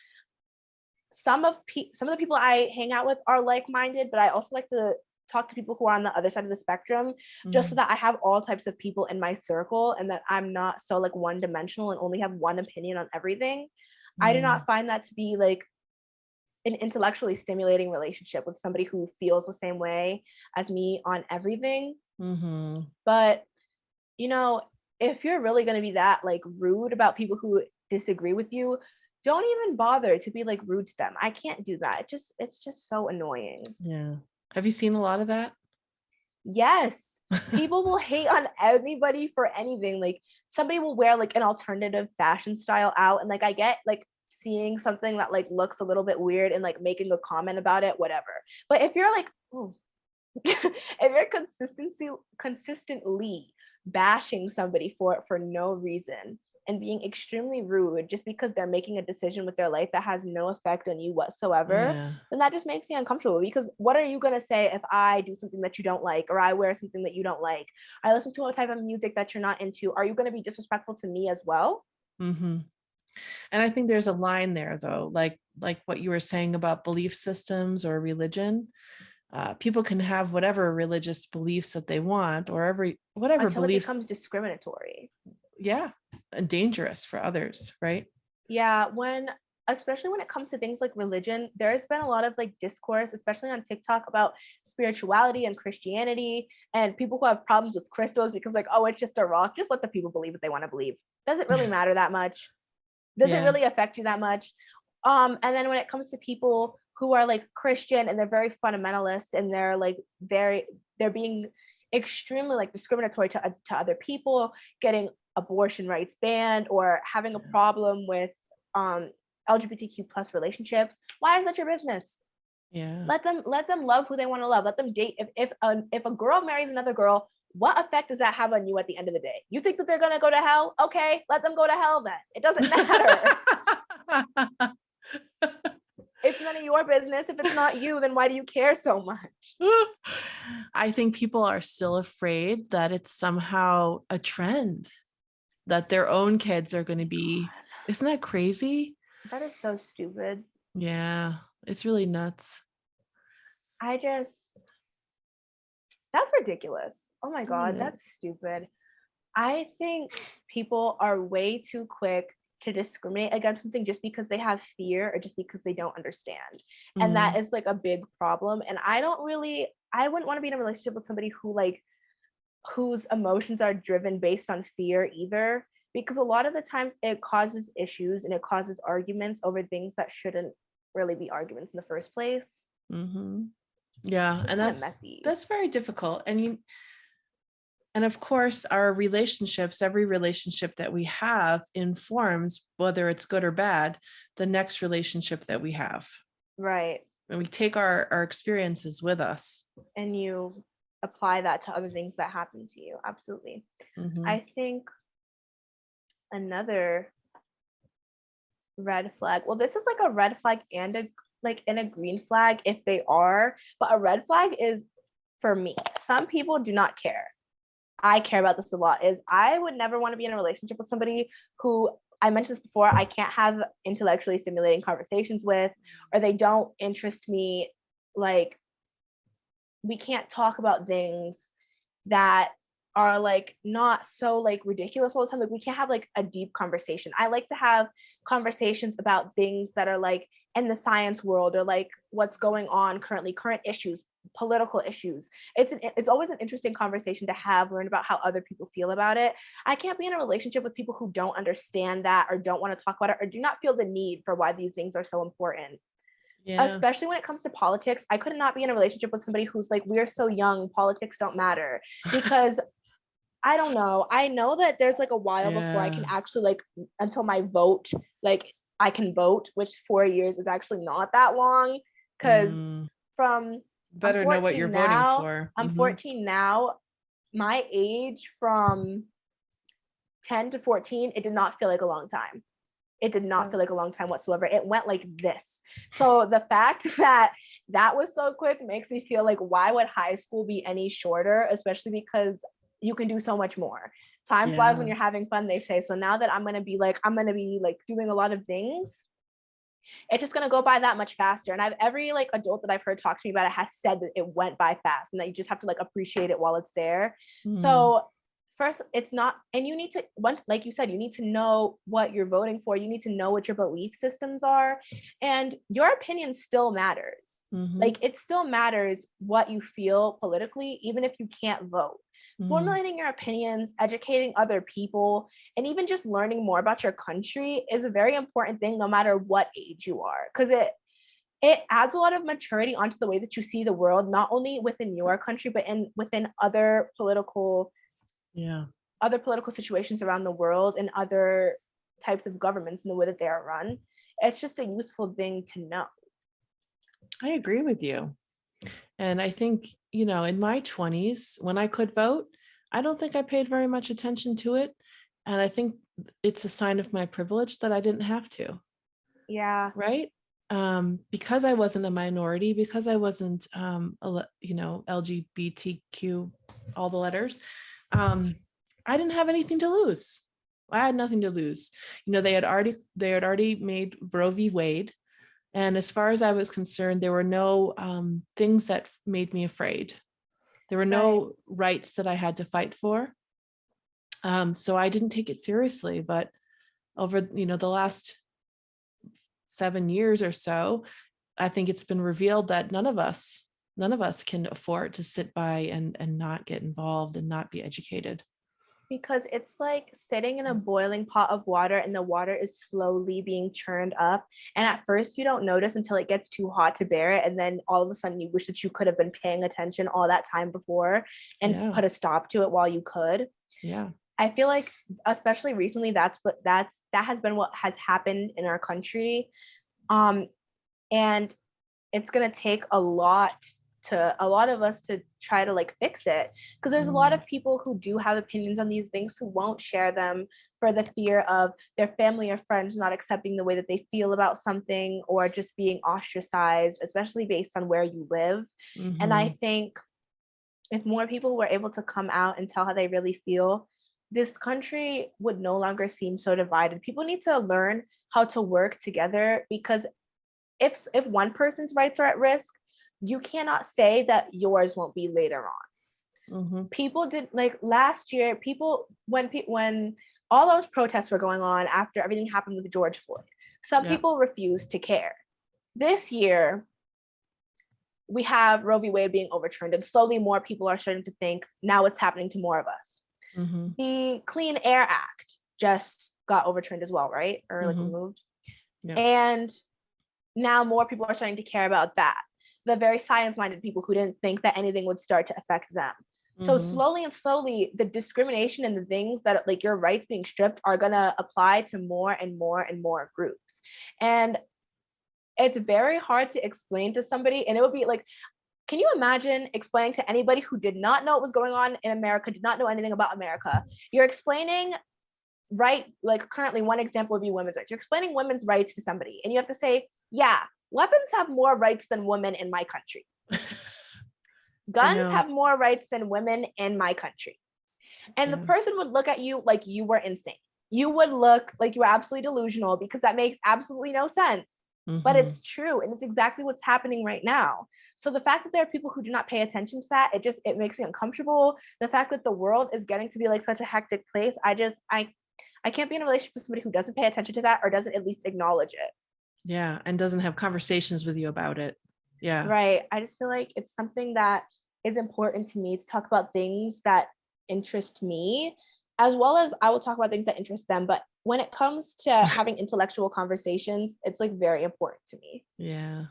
some of the people I hang out with are like-minded, but I also like to talk to people who are on the other side of the spectrum, just so Mhm. that I have all types of people in my circle, and that I'm not so like one-dimensional and only have one opinion on everything. I do Mm. not find that to be like an intellectually stimulating relationship with somebody who feels the same way as me on everything. Mhm. But, you know, if you're really going to be that like rude about people who disagree with you, don't even bother to be like rude to them. I can't do that. It's just so annoying. Yeah. Have you seen a lot of that? Yes. People will hate on anybody for anything. Like, somebody will wear like an alternative fashion style out, and like I get like seeing something that like looks a little bit weird and like making a comment about it, whatever. But if you're like, oh, if you're consistently bashing somebody for it for no reason, and being extremely rude just because they're making a decision with their life that has no effect on you whatsoever, Yeah. then that just makes me uncomfortable. Because what are you going to say if I do something that you don't like, or I wear something that you don't like, I listen to a type of music that you're not into? Are you going to be disrespectful to me as well? Mhm. And I think there's a line there though, like what you were saying about belief systems or religion. People can have whatever religious beliefs that they want, or whatever Until it beliefs, becomes discriminatory. yeah, and dangerous for others, right? Yeah, especially when it comes to things like religion, there's been a lot of like discourse, especially on TikTok, about spirituality and Christianity, and people who have problems with crystals because, like, oh, it's just a rock. Just let the people believe what they want to believe. Does it really matter that much? Does it Yeah. really affect you that much? And then when it comes to people who are like Christian and they're very fundamentalist, and they're like they're being extremely like discriminatory to other people, getting abortion rights banned, or having a Yeah. problem with um LGBTQ plus relationships. Why is that your business? Yeah. Let them love who they want to love. Let them date. If a girl marries another girl, what effect does that have on you at the end of the day? You think that they're gonna go to hell? Okay, let them go to hell then. It doesn't matter. It's none of your business. If it's not you, then why do you care so much? I think people are still afraid that it's somehow a trend, that their own kids are going to be, isn't that crazy? That is so stupid. Yeah, it's really nuts. I just, that's ridiculous. Oh my God, Yeah. that's stupid. I think people are way too quick to discriminate against something just because they have fear, or just because they don't understand. And that Mm, is like a big problem. And I wouldn't want to be in a relationship with somebody whose emotions are driven based on fear either. Because a lot of the times it causes issues and it causes arguments over things that shouldn't really be arguments in the first place. mhm. Yeah, Just and kind of messy. that's very difficult. And of course, our relationships, every relationship that we have informs, whether it's good or bad, the next relationship that we have. Right. And we take our experiences with us. And you apply that to other things that happen to you. Absolutely. Mhm. I think another red flag. Well, this is like a red flag and a green flag if they are, but a red flag is, for me, some people do not care. I care about this a lot. Is I would never want to be in a relationship with somebody who, I mentioned this before, I can't have intellectually stimulating conversations with, or they don't interest me. Like, we can't talk about things that are like not so like ridiculous all the time. Like we can't have like a deep conversation. I like to have conversations about things that are like in the science world, or like what's going on currently, current issues, political issues. It's always an interesting conversation to have, learn about how other people feel about it. I can't be in a relationship with people who don't understand that, or don't want to talk about it, or do not feel the need for why these things are so important. Yeah. Especially when it comes to politics. I could not be in a relationship with somebody who's like, we're so young, politics don't matter. Because I don't know. I know that there's like a while before I can Yeah. actually like, until my vote, like I can vote, which 4 years is actually not that long. Because Mm. from I'm Better know what you're 14 voting now, for. I'm Mhm. 14 now. My age from 10 to 14, it did not feel like a long time. It did not feel like a long time whatsoever. It went like this. So the fact that that was so quick makes me feel like, why would high school be any shorter? Especially because you can do so much more. Time flies when Yeah. you're having fun, they say. So now that I'm gonna be like doing a lot of things, it's just gonna go by that much faster. And I've every like adult that I've heard talk to me about it has said that it went by fast, and that you just have to like appreciate it while it's there. Mm. So first, it's not, and you need to, once, like you said, you need to know what you're voting for. You need to know what your belief systems are, and your opinion still matters. Mhm. Like it still matters what you feel politically, even if you can't vote. Mm. Formulating your opinions, educating other people, and even just learning more about your country is a very important thing, no matter what age you are, because it adds a lot of maturity onto the way that you see the world, not only within your country, but in within Yeah. other political situations around the world, and other types of governments and the way that they are run. It's just a useful thing to know. I agree with you. And I think, in my 20s, when I could vote, I don't think I paid very much attention to it. And I think it's a sign of my privilege that I didn't have to, Yeah. right? Because I wasn't a minority, because I wasn't, LGBTQ, all the letters, I didn't have anything to lose. I had nothing to lose. They had already made Roe v. Wade. And as far as I was concerned, there were no things that made me afraid. There were Right. no rights that I had to fight for. So I didn't take it seriously. But over, the last 7 years or so, I think it's been revealed that none of us can afford to sit by and not get involved and not be educated. Because it's like sitting in a boiling pot of water, and the water is slowly being churned up. And at first, you don't notice until it gets too hot to bear it. And then all of a sudden, you wish that you could have been paying attention all that time before and Yeah. put a stop to it while you could. Yeah. I feel like, especially recently, that has been what has happened in our country. And it's gonna take a lot of us to try to like fix it, because there's a lot Mm. of people who do have opinions on these things who won't share them for the fear of their family or friends not accepting the way that they feel about something, or just being ostracized, especially based on where you live. And I Mhm. think if more people were able to come out and tell how they really feel, this country would no longer seem so divided. People need to learn how to work together, because if one person's rights are at risk, you cannot say that yours won't be later on. Mhm. People did, like last year, when all those protests were going on after everything happened with George Floyd, some Yeah. people refused to care. This year, we have Roe v. Wade being overturned, and slowly more people are starting to think, now it's happening to more of us. Mhm. The Clean Air Act just got overturned as well, right? Or like Mhm. removed. Yeah. And now more people are starting to care about that. The very science-minded people who didn't think that anything would start to affect them. So Mhm. slowly, the discrimination and the things that like your rights being stripped are gonna apply to more and more and more groups. And it's very hard to explain to somebody. And it would be like, can you imagine explaining to anybody who did not know what was going on in America, did not know anything about America? You're explaining, right, like currently one example would be women's rights. You're explaining women's rights to somebody, and you have to say, yeah, weapons have more rights than women in my country. I Guns know. have more rights than women in my country. And the Yeah. person would look at you like you were insane. You would look like you were absolutely delusional, because that makes absolutely no sense. but Mhm. it's true. And it's exactly what's happening right now. So the fact that there are people who do not pay attention to that, it makes me uncomfortable. The fact that the world is getting to be like such a hectic place, I can't be in a relationship with somebody who doesn't pay attention to that or doesn't at least acknowledge it. Yeah. And doesn't have conversations with you about it. Yeah. Right. I just feel like it's something that is important to me to talk about things that interest me, as well as I will talk about things that interest them. But when it comes to having intellectual conversations, it's like very important to me. Yeah.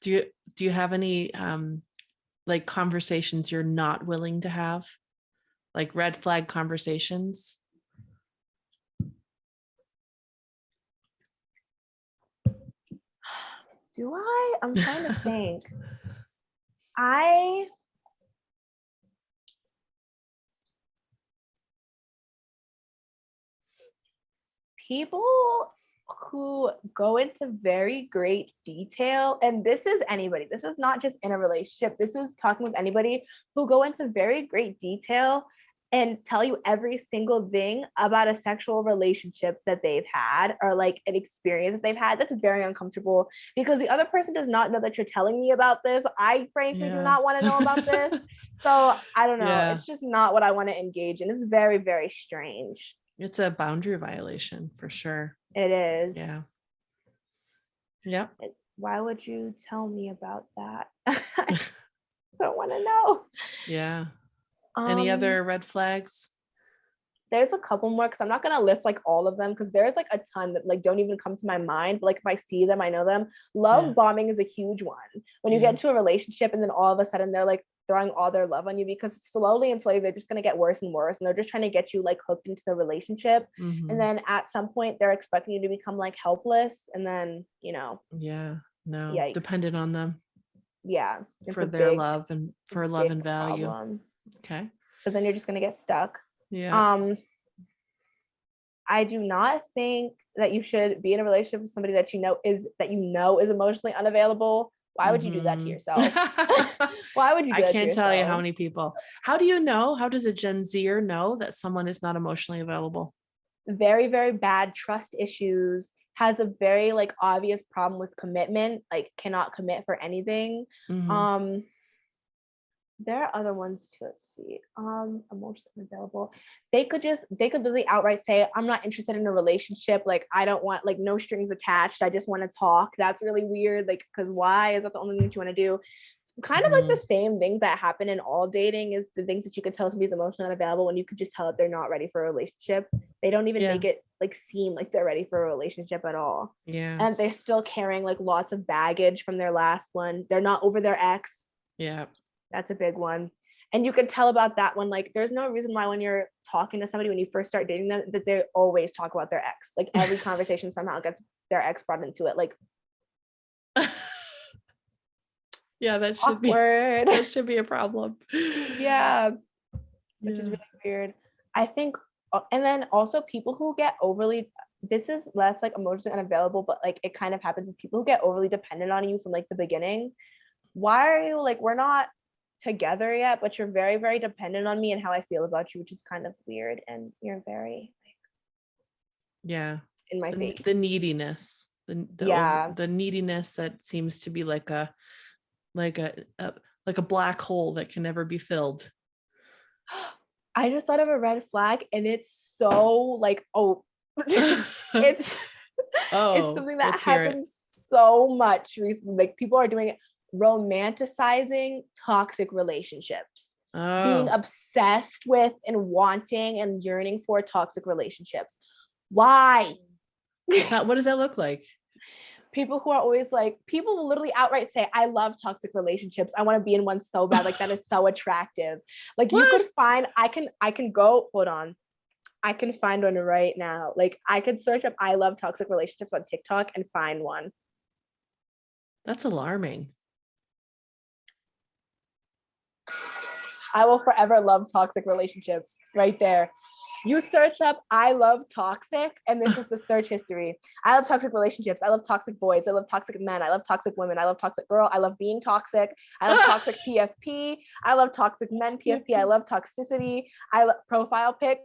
Do you have any like conversations you're not willing to have? Like red flag conversations? Do I? I'm trying to think. I People who go into very great detail, and this is anybody, this is not just in a relationship, this is talking with anybody who go into very great detail and tell you every single thing about a sexual relationship that they've had or like an experience that they've had. That's very uncomfortable because the other person does not know that you're telling me about this. I frankly do not want to know about this. So I don't know. Yeah. It's just not what I want to engage in. It's very, very strange. It's a boundary violation for sure. It is. Yeah. Yep. Why would you tell me about that? I don't want to know. Yeah. Any other red flags? There's a couple more because I'm not gonna list like all of them because there's like a ton that like don't even come to my mind. But like if I see them, I know them. Love bombing is a huge one. When you get into a relationship and then all of a sudden they're like throwing all their love on you because slowly and slowly they're just gonna get worse and worse and they're just trying to get you like hooked into the relationship. And then at some point they're expecting you to become like helpless and then Yeah. No. yikes. Dependent on them. Yeah. For their love and for love and value. Problem. Okay. So then you're just gonna get stuck. Yeah. I do not think that you should be in a relationship with somebody that you know is emotionally unavailable. Why would you do that to yourself? Why would you do that I can't to tell you how yourself? many people. How do you know? How does a Gen Zer know that someone is not emotionally available? Very, very bad trust issues, has a very like obvious problem with commitment, like cannot commit for anything. Mhm. There are other ones too. Let's see. Emotionally unavailable. They could literally outright say, I'm not interested in a relationship. Like, I don't want like no strings attached. I just want to talk. That's really weird. Like, because why? Is that the only thing that you want to do? It's kind of like the same things that happen in all dating is the things that you could tell somebody's emotionally unavailable when you could just tell that they're not ready for a relationship. They don't even make it like seem like they're ready for a relationship at all. Yeah. And they're still carrying like lots of baggage from their last one. They're not over their ex. Yeah. That's a big one. And you can tell about that one. Like, there's no reason why when you're talking to somebody, when you first start dating them, that they always talk about their ex. Like, every conversation somehow gets their ex brought into it. Like, yeah, that should be a problem. Yeah. Which is really weird. I think, and then also people who get overly, this is less like emotionally unavailable, but like it kind of happens is people who get overly dependent on you from like the beginning. Why are you like, we're not together yet, but you're very, very dependent on me and how I feel about you, which is kind of weird. And you're very in my face. The neediness, the neediness that seems to be like a black hole that can never be filled. I just thought of a red flag and it's so like, it's something that happens so much recently. Like people are doing it, romanticizing toxic relationships, being obsessed with and wanting and yearning for toxic relationships. Why? What does that look like? People who are always like, people will literally outright say, I love toxic relationships. I want to be in one so bad. Like that is so attractive. Like you could find, I can go, hold on. I can find one right now. Like I could search up, I love toxic relationships on TikTok and find one. That's alarming. I will forever love toxic relationships right there. You search up I love toxic and this is the search history. I love toxic relationships. I love toxic boys. I love toxic men. I love toxic women. I love toxic girl. I love being toxic. I love toxic PFP. I love toxic men PFP. I love toxicity. I love profile pic.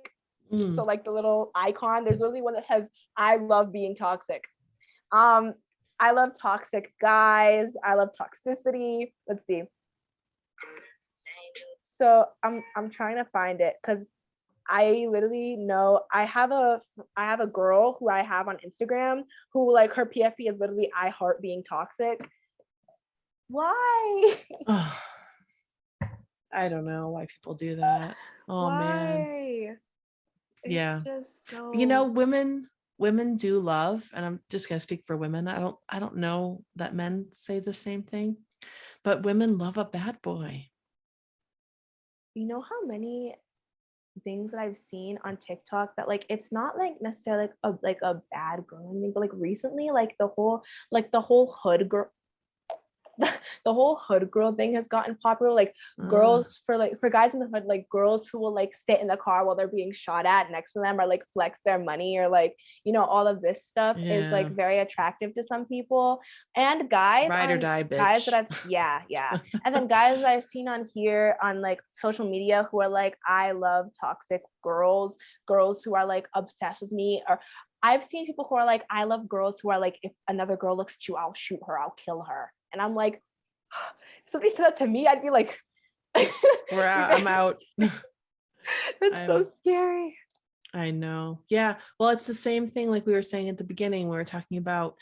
So like the little icon, there's literally one that says I love being toxic. I love toxic guys. I love toxicity. Let's see. So I'm trying to find it because I literally know I have a girl who I have on Instagram who like her PFP is literally I heart being toxic. Why? Oh, I don't know why people do that. Oh man. Why? Yeah. It's just so You know, women do love, and I'm just gonna speak for women. I don't know that men say the same thing, but women love a bad boy. you know how many things that I've seen on TikTok that like it's not like necessarily like a bad girl or anything, but like recently the whole hood girl the whole hood girl thing has gotten popular. Like Uh, girls for guys in the hood, like girls who will like sit in the car while they're being shot at next to them or like flex their money or like, you know, all of this stuff is like yeah. very attractive to some people. And guys Ride or on die, guys that bitch. I've yeah. And then guys that I've seen on here on like social media who are like, I love toxic girls, girls who are like obsessed with me, or I've seen people who are like, I love girls who are like, if another girl looks at you, I'll shoot her, I'll kill her. And I'm like, if somebody said that to me, I'd be like, We're out. I'm out. that's so scary. I know. Yeah. Well, it's the same thing like we were saying at the beginning. We were talking about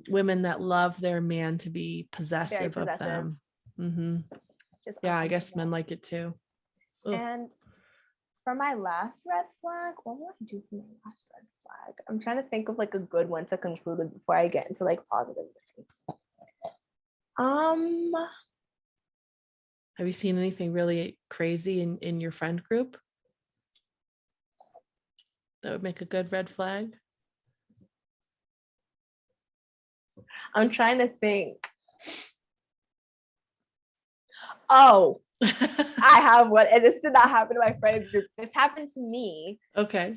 women that love their man to be Very possessive of possessive. them. Hmm. Just Yeah, I guess men like it too. Ugh. And for my last red flag, what will I do for my last red flag? I'm trying to think of like a good one to conclude with before I get into like positive things. Have you seen anything really crazy in your friend group that would make a good red flag? I'm trying to think. Oh, I have one, and this did not happen to my friend group. This happened to me. Okay.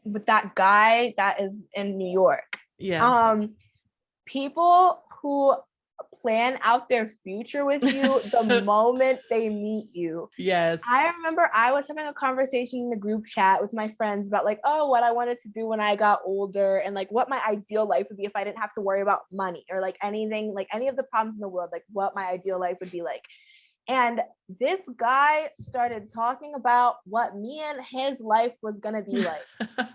With that guy that is in New York. Yeah. People who plan out their future with you the moment they meet you. Yes. I remember I was having a conversation in the group chat with my friends about like, oh, what I wanted to do when I got older and like what my ideal life would be if I didn't have to worry about money or like anything, like any of the problems in the world, like what my ideal life would be like. And this guy started talking about what me and his life was going to be like.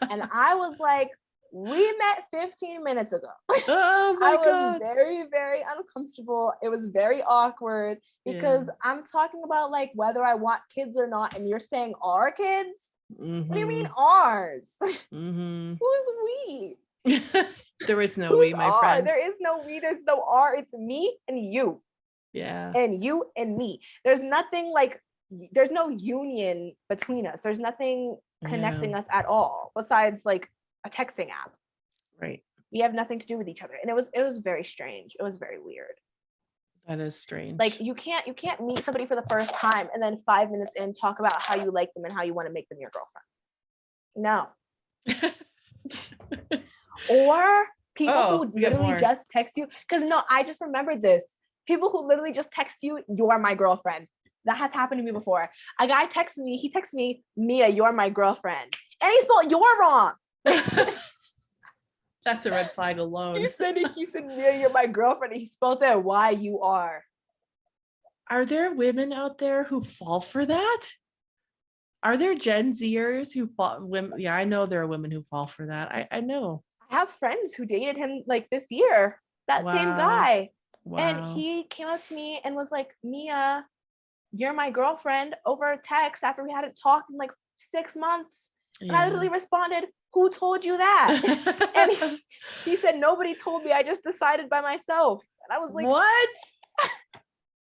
And I was like, we met 15 minutes ago. Oh my I was God. very, very uncomfortable. It was very awkward because I'm talking about like whether I want kids or not. And you're saying our kids? What do you mean ours? Mm-hmm. Who's we? There is no Who's we, my friend. There is no we, there's no our. It's me and you. Yeah. And you and me. There's nothing like, there's no union between us. There's nothing connecting us at all besides like a texting app. Right. We have nothing to do with each other. And it was very strange. It was very weird. That is strange. Like you can't meet somebody for the first time and then 5 minutes in talk about how you like them and how you want to make them your girlfriend. No. Or people who literally just text you. Because no, I just remembered this. People who literally just text you, you're my girlfriend. That has happened to me before. A guy texted me, Mia, you're my girlfriend. And he spelled you're wrong. That's a red flag alone. He said, Mia, you're my girlfriend. And he spelled it Y-U-R. Are there women out there who fall for that? Are there Gen Zers who fall? Women? Yeah, I know there are women who fall for that. I know. I have friends who dated him like this year. That same guy. Wow. And he came up to me and was like, Mia, you're my girlfriend over text after we hadn't talked in like 6 months. And I literally responded, who told you that? And he said, nobody told me. I just decided by myself. And I was like, what?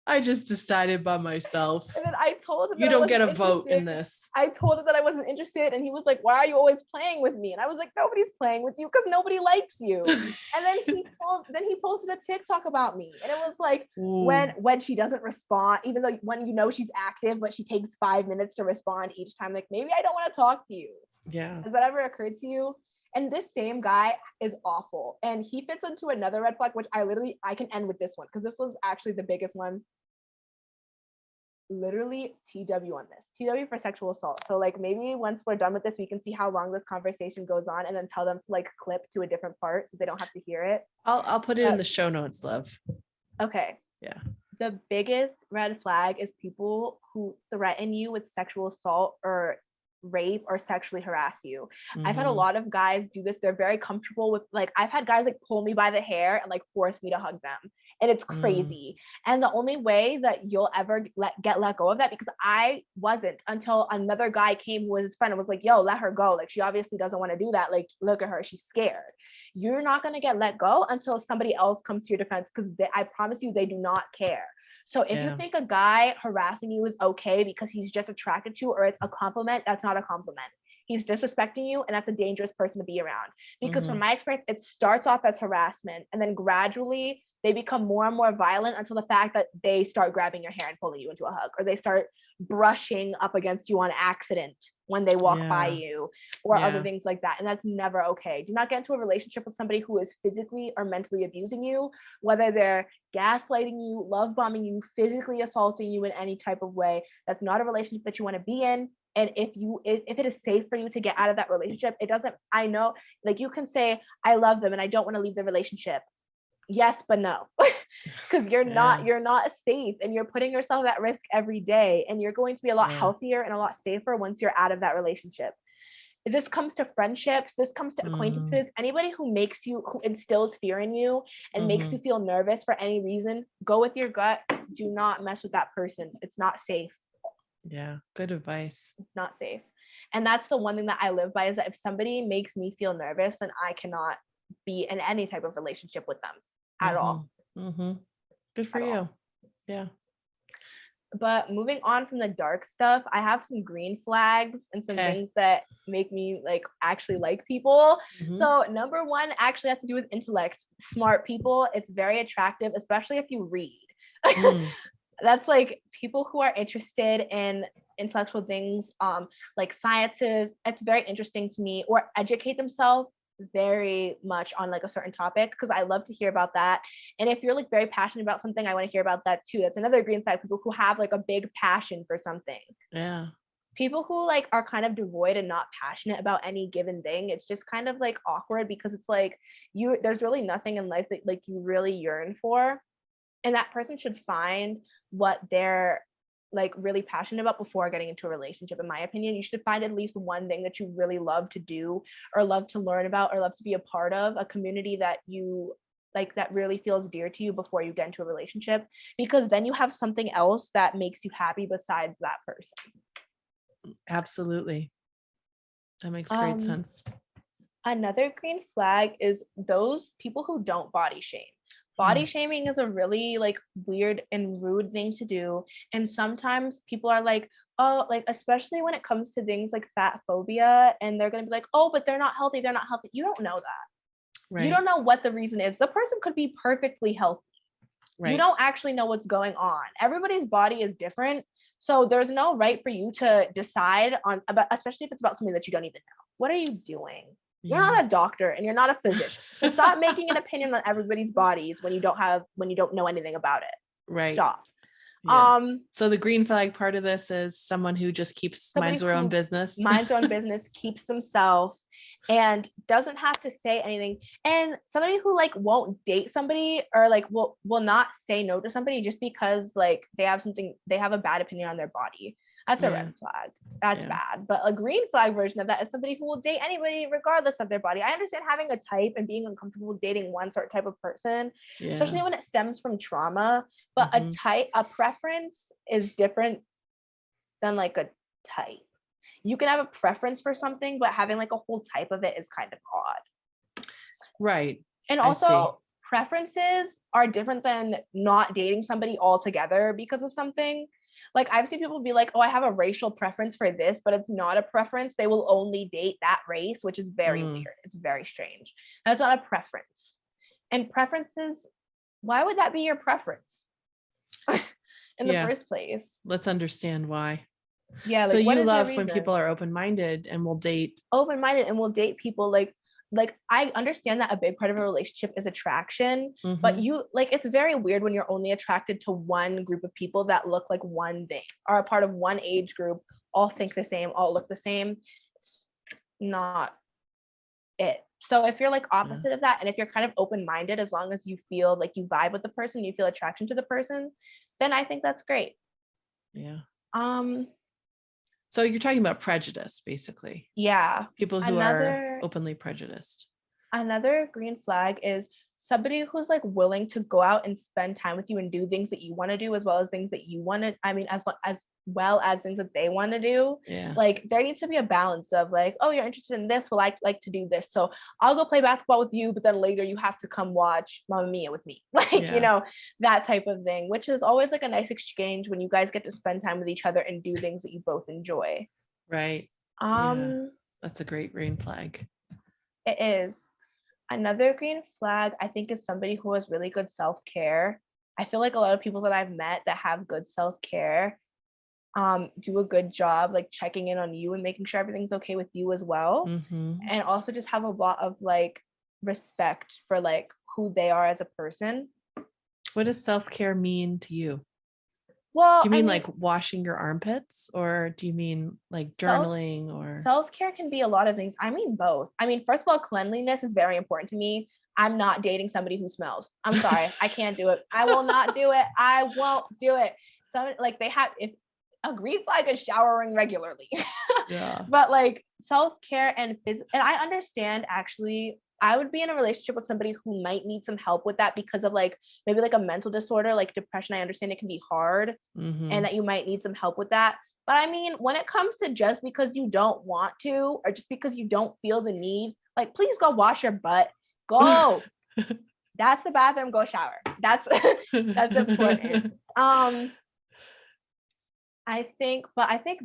I just decided by myself. And then I told him you don't get a vote in this. I told him that I wasn't interested, and he was like, "Why are you always playing with me?" And I was like, "Nobody's playing with you because nobody likes you." And then he posted a TikTok about me, and it was like, when she doesn't respond, even though when you know she's active, but she takes 5 minutes to respond each time. Like maybe I don't want to talk to you. Yeah. Has that ever occurred to you? And this same guy is awful, and he fits into another red flag, which I can end with this one because this was actually the biggest one. literally TW on this. TW for sexual assault. So like maybe once we're done with this, we can see how long this conversation goes on and then tell them to like clip to a different part so they don't have to hear it. I'll put it in the show notes, love. Okay. Yeah. The biggest red flag is people who threaten you with sexual assault or rape or sexually harass you. I've had a lot of guys do this. They're very comfortable with, like, I've had guys like pull me by the hair and like force me to hug them, and it's crazy. And the only way that you'll ever get let go of that, because I wasn't, until another guy came who was his friend and was like, yo, let her go, like she obviously doesn't want to do that, like look at her, she's scared. You're not going to get let go until somebody else comes to your defense, because I promise you they do not care. So if you think a guy harassing you is okay because he's just attracted to you or it's a compliment, that's not a compliment. He's disrespecting you, and that's a dangerous person to be around. Because from my experience, it starts off as harassment, and then gradually they become more and more violent until the fact that they start grabbing your hair and pulling you into a hug, or they start brushing up against you on accident when they walk by you, or other things like that. And that's never okay. Do not get into a relationship with somebody who is physically or mentally abusing you, whether they're gaslighting you, love bombing you, physically assaulting you in any type of way. That's not a relationship that you want to be in. And if it is safe for you to get out of that relationship, it doesn't, I know, like you can say, I love them and I don't want to leave the relationship. Yes, but no, because you're not safe, and you're putting yourself at risk every day, and you're going to be a lot healthier and a lot safer once you're out of that relationship. This comes to friendships, this comes to acquaintances, anybody who instills fear in you and makes you feel nervous for any reason, go with your gut. Do not mess with that person. It's not safe. Yeah, good advice. It's not safe. And that's the one thing that I live by, is that if somebody makes me feel nervous, then I cannot be in any type of relationship with them at all. Good for you. Yeah. But moving on from the dark stuff, I have some green flags and some things that make me like actually like people. So number one actually has to do with intellect. Smart people, it's very attractive, especially if you read. That's like people who are interested in intellectual things, like sciences. It's very interesting to me, or educate themselves very much on like a certain topic, because I love to hear about that. And if you're like very passionate about something, I want to hear about that too. That's another green flag. People who have like a big passion for something. Yeah. People who like are kind of devoid and not passionate about any given thing, it's just kind of like awkward, because it's like there's really nothing in life that like you really yearn for, and that person should find what they're like really passionate about before getting into a relationship. In my opinion, you should find at least one thing that you really love to do, or love to learn about, or love to be a part of, a community that you like, that really feels dear to you, before you get into a relationship, because then you have something else that makes you happy besides that person. Absolutely. That makes great sense. Another green flag is those people who don't body shame. Body shaming is a really like weird and rude thing to do. And sometimes people are like, oh, like, especially when it comes to things like fat phobia, and they're going to be like, oh, but they're not healthy. They're not healthy. You don't know that. Right. You don't know what the reason is. The person could be perfectly healthy. Right. You don't actually know what's going on. Everybody's body is different. So there's no right for you to decide on about, especially if it's about something that you don't even know. What are you doing? You're not a doctor and you're not a physician. So stop making an opinion on everybody's bodies when you don't know anything about it. Right. Stop. Yeah. So the green flag part of this is someone who just minds their own business. Minds their own business, keeps themselves, and doesn't have to say anything. And somebody who like won't date somebody, or like will not say no to somebody just because like they have a bad opinion on their body. That's a red flag. That's bad. But a green flag version of that is somebody who will date anybody regardless of their body. I understand having a type and being uncomfortable with dating one certain type of person, especially when it stems from trauma. But a preference is different than like a type. You can have a preference for something, but having like a whole type of it is kind of odd. Right. And also preferences are different than not dating somebody altogether because of something. Like I've seen people be like, oh, I have a racial preference for this, but it's not a preference. They will only date that race, which is very weird. It's very strange. That's not a preference. And preferences, why would that be your preference in the first place? Let's understand why. Yeah. Like, so you love when people are open-minded and will date. Open-minded and will date people like, like I understand that a big part of a relationship is attraction, but Mhm. you like it's very weird when you're only attracted to one group of people that look like one thing, are a part of one age group, all think the same, all look the same. It's not it. So if you're like Yeah. opposite of that, and if you're kind of open-minded, as long as you feel like you vibe with the person, you feel attraction to the person, then I think that's great. Yeah. Um, So you're talking about prejudice, basically. yeah. People who are openly prejudiced. Another green flag is somebody who's like willing to go out and spend time with you and do things that you want to do as well as things that you want to, I mean, as well as things that they want to do. Yeah. Like there needs to be a balance of like, oh, you're interested in this, well, I like to do this, so I'll go play basketball with you, but then later you have to come watch Mamma Mia with me. Like, Yeah. that type of thing, which is always like a nice exchange when you guys get to spend time with each other and do things that you both enjoy. Right. Yeah. um That's a great green flag. it is. Another green flag, I think, is somebody who has really good self-care. I feel like a lot of people that I've met that have good self-care do a good job like checking in on you and making sure everything's okay with you as well. Mhm. And also just have a lot of like respect for like who they are as a person. What does self-care mean to you? Well, Do you I mean mean, like washing your armpits, or do you mean like self journaling or self-care can be a lot of things. I mean both. I mean, first of all, cleanliness is very important to me. I'm not dating somebody who smells. I'm sorry. I can't do it. I will not do it. I won't do it. So like they have if a green flag is showering regularly. Yeah. But like self-care and and I understand actually I would be in a relationship with somebody who might need some help with that because of like maybe like a mental disorder like depression. I understand it can be hard and Mhm. that you might need some help with that. But I mean, when it comes to just because you don't want to or just because you don't feel the need, like please go wash your butt. Go. That's the bathroom, go shower. That's important. I think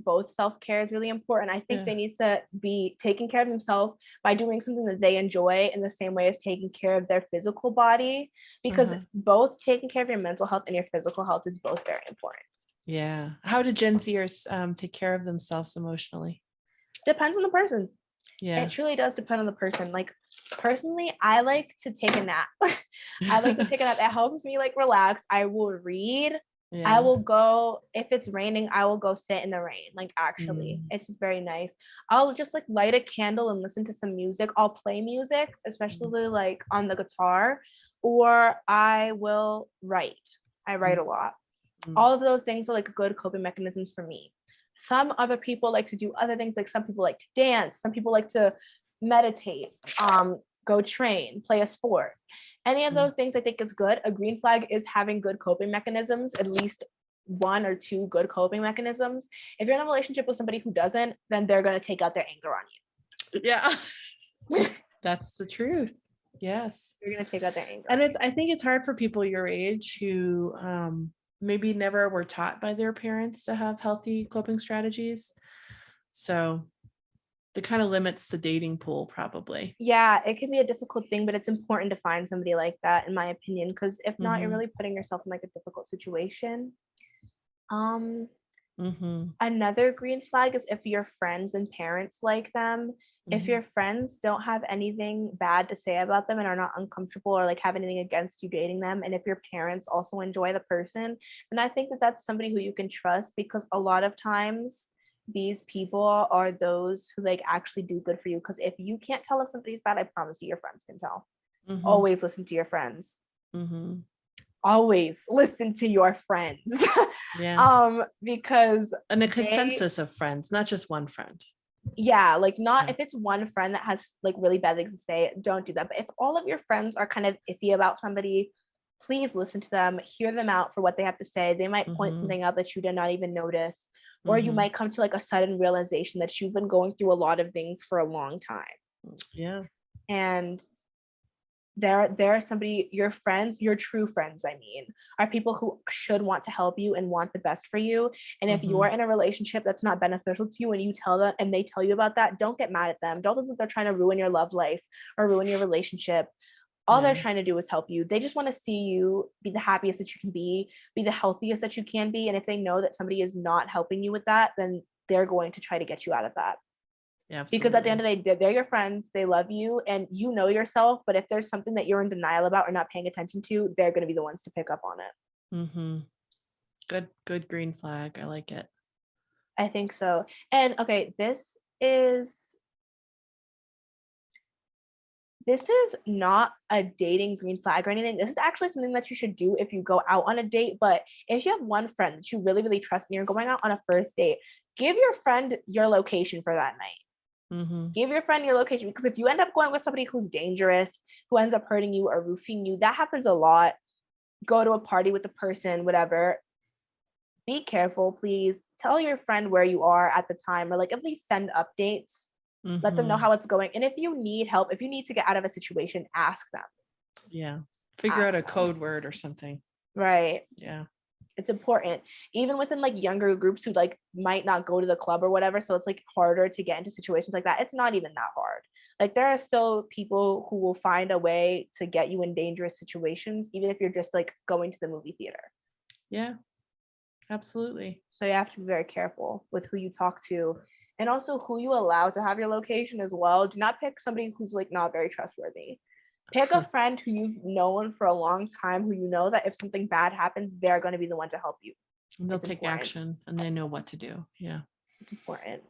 both self-care is really important. I think Yeah. they need to be taking care of themselves by doing something that they enjoy in the same way as taking care of their physical body, because Uh-huh. both taking care of your mental health and your physical health is both very important. Yeah. How do Gen Zers take care of themselves emotionally? Depends on the person. Yeah. It truly does depend on the person. Like personally, I like to take a nap. I like to take a nap. It helps me like relax. I will read. I Yeah. will go, if it's raining, I will go sit in the rain. Like actually, Mm. it's just very nice. I'll just like light a candle and listen to some music. I'll play music, especially like on the guitar, or I will write. I write a lot. Mm. All of those things are like good coping mechanisms for me. Some other people like to do other things, like some people like to dance, some people like to meditate, go train, play a sport. Any of Mm. those things I think is good. A green flag is having good coping mechanisms, at least one or two good coping mechanisms. If you're in a relationship with somebody who doesn't, then they're going to take out their anger on Yeah. you. That's the truth. Yes. You're going to take out their anger. And I think it's hard for people your age who maybe never were taught by their parents to have healthy coping strategies. So that kind of limits the dating pool, probably. Yeah, it can be a difficult thing, but it's important to find somebody like that, in my opinion, because if not, you're Mhm. really putting yourself in like a difficult situation. Um, Mhm. Another green flag is if your friends and parents like them. If Mhm. your friends don't have anything bad to say about them and are not uncomfortable or like have anything against you dating them, and if your parents also enjoy the person, then I think that that's somebody who you can trust, because a lot of times these people are those who like actually do good for you. Because if you can't tell if somebody's bad, I promise you your friends can tell. Mhm. Always listen to your friends. Mhm. Always listen to your friends. Yeah. Because And a they consensus of friends, not just one friend. yeah, like not Yeah. if it's one friend that has like really bad things to say, don't do that. But if all of your friends are kind of iffy about somebody, please listen to them, hear them out for what they have to say. They might point Mhm. something out that you did not even notice, or you Mhm. might come to like a sudden realization that you've been going through a lot of things for a long time. Yeah. And there are somebody, your friends, your true friends, I mean, are people who should want to help you and want the best for you. And if you're Mhm. in a relationship that's not beneficial to you and you tell them and they tell you about that, don't get mad at them. Don't think that they're trying to ruin your love life or ruin your relationship. All they're Yeah. trying to do is help you. They just want to see you be the happiest that you can be the healthiest that you can be. And if they know that somebody is not helping you with that, then they're going to try to get you out of that. Absolutely. Because at the end of the day, they're your friends, they love you, and you know yourself. But if there's something that you're in denial about or not paying attention to, they're going to be the ones to pick up on it. Mm-hmm. Good green flag. I like it. I think so. And okay, this is not a dating green flag or anything. This is actually something that you should do if you go out on a date. But if you have one friend that you really, really trust and you're going out on a first date, give your friend your location for that night. Mm-hmm. Give your friend your location, because if you end up going with somebody who's dangerous, who ends up hurting you or roofing you, that happens a lot. Go to a party with the person, whatever. Be careful, please. Tell your friend where you are at the time, or like at least send updates. Let them know how it's going. And if you need help, if you need to get out of a situation, ask them. Yeah. Figure Ask out a them. code word or something. Right. Yeah. It's important. Even within like younger groups who like might not go to the club or whatever. So it's like harder to get into situations like that. It's not even that hard. Like there are still people who will find a way to get you in dangerous situations, even if you're just like going to the movie theater. Yeah. Absolutely. So you have to be very careful with who you talk to. And also who you allow to have your location as well. Do not pick somebody who's like not very trustworthy. Pick a friend who you've known for a long time, who you know that if something bad happens, they're going to be the one to help you. And they'll take action and they know what to do. Yeah. It's important.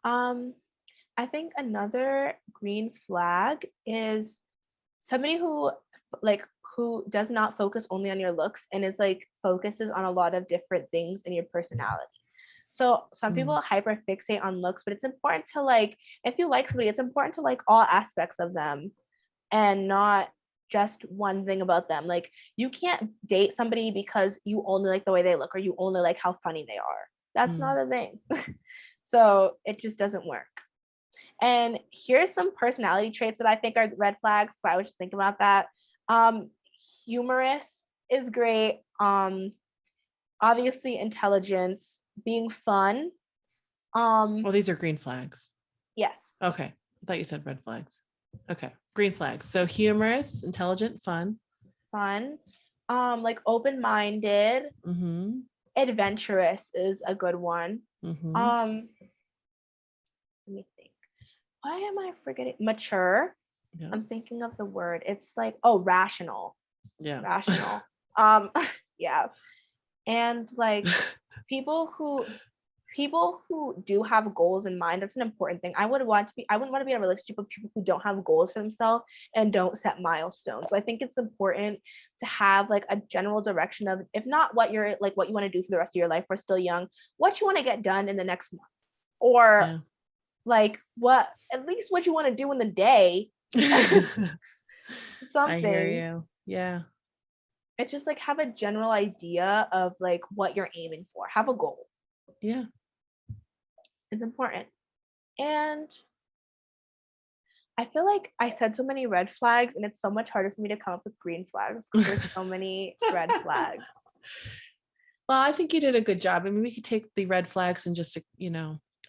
I think another green flag is somebody who does not focus only on your looks and is like focuses on a lot of different things in your personality. So some people hyper fixate on looks, but it's important to like, if you like somebody, it's important to like all aspects of them and not just one thing about them. Like you can't date somebody because you only like the way they look or you only like how funny they are. That's not a thing. So it just doesn't work. And here's some personality traits that I think are red flags. So I was just thinking about that. Humorous is great. Obviously intelligence, being fun. Well, these are green flags. Yes. Okay. I thought you said red flags. Okay. Green flags. So humorous, intelligent, fun. Like open-minded. Adventurous is a good one. Let me think. Why am I forgetting? Mature. Yeah. I'm thinking of the word. It's like, rational. Yeah. Rational. Yeah. And like people who do have goals in mind, that's an important thing. I wouldn't want to be in a relationship with people who don't have goals for themselves and don't set milestones. So I think it's important to have like a general direction of, if not what you want to do for the rest of your life, we're still young, what you want to get done in the next month, or like at least what you want to do in the day. Something. I hear you. Yeah. It's just like have a general idea of like what you're aiming for. Have a goal. Yeah. It's important. And I feel like I said so many red flags and it's so much harder for me to come up with green flags because there's so many red flags. Well, I think you did a good job. I mean, we could take the red flags and just,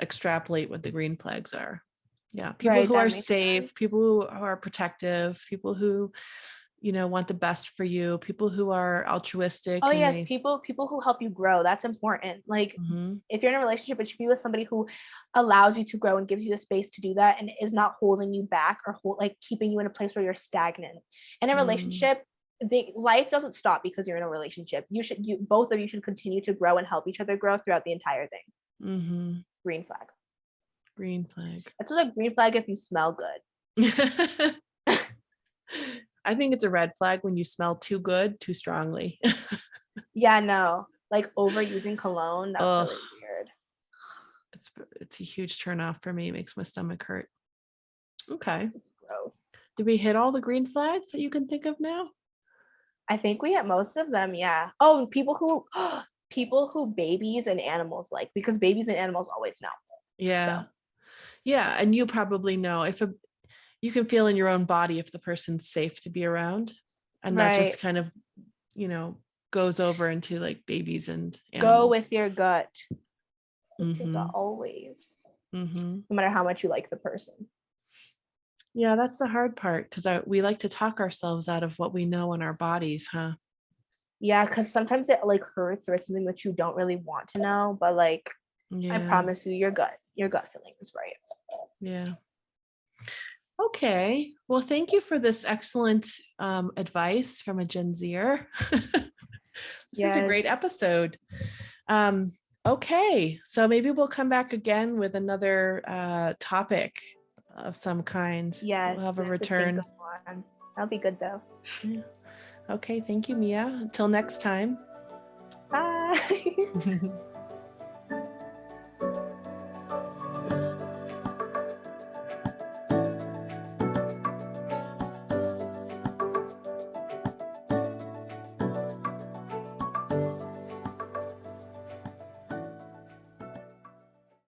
extrapolate what the green flags are. Yeah. People who are safe, sense. People who are protective, people who, want the best for you, people who are altruistic. Oh yes, people who help you grow. That's important. Like if you're in a relationship, it should be with somebody who allows you to grow and gives you the space to do that and is not holding you back or keeping you in a place where you're stagnant. In a relationship, life doesn't stop because you're in a relationship. Both of you should continue to grow and help each other grow throughout the entire thing. Green flag. Green flag. It's just a green flag if you smell good. I think it's a red flag when you smell too good, too strongly. Yeah, no. Like overusing cologne, that's really weird. It's a huge turn off for me. It makes my stomach hurt. Okay. It's gross. Did we hit all the green flags that you can think of now? I think we hit most of them, yeah. Oh, people who babies and animals like, because babies and animals always know. Yeah. So. Yeah, and you probably know you can feel in your own body if the person's safe to be around. And that just kind of, goes over into like babies and animals. Go with your gut. With your gut always. No matter how much you like the person. Yeah, that's the hard part because we like to talk ourselves out of what we know in our bodies, huh? Yeah, because sometimes it like hurts or it's something that you don't really want to know, but like I promise you, your gut your gut feeling is right. Yeah. Okay. Well, thank you for this excellent advice from a Gen Zer. This is a great Yes. episode. Okay. So maybe we'll come back again with another topic of some kind. Yes, We'll have a we have to think return. of one. That'll be good though. Yeah. Okay. Thank you, Mia. Until next time. Bye.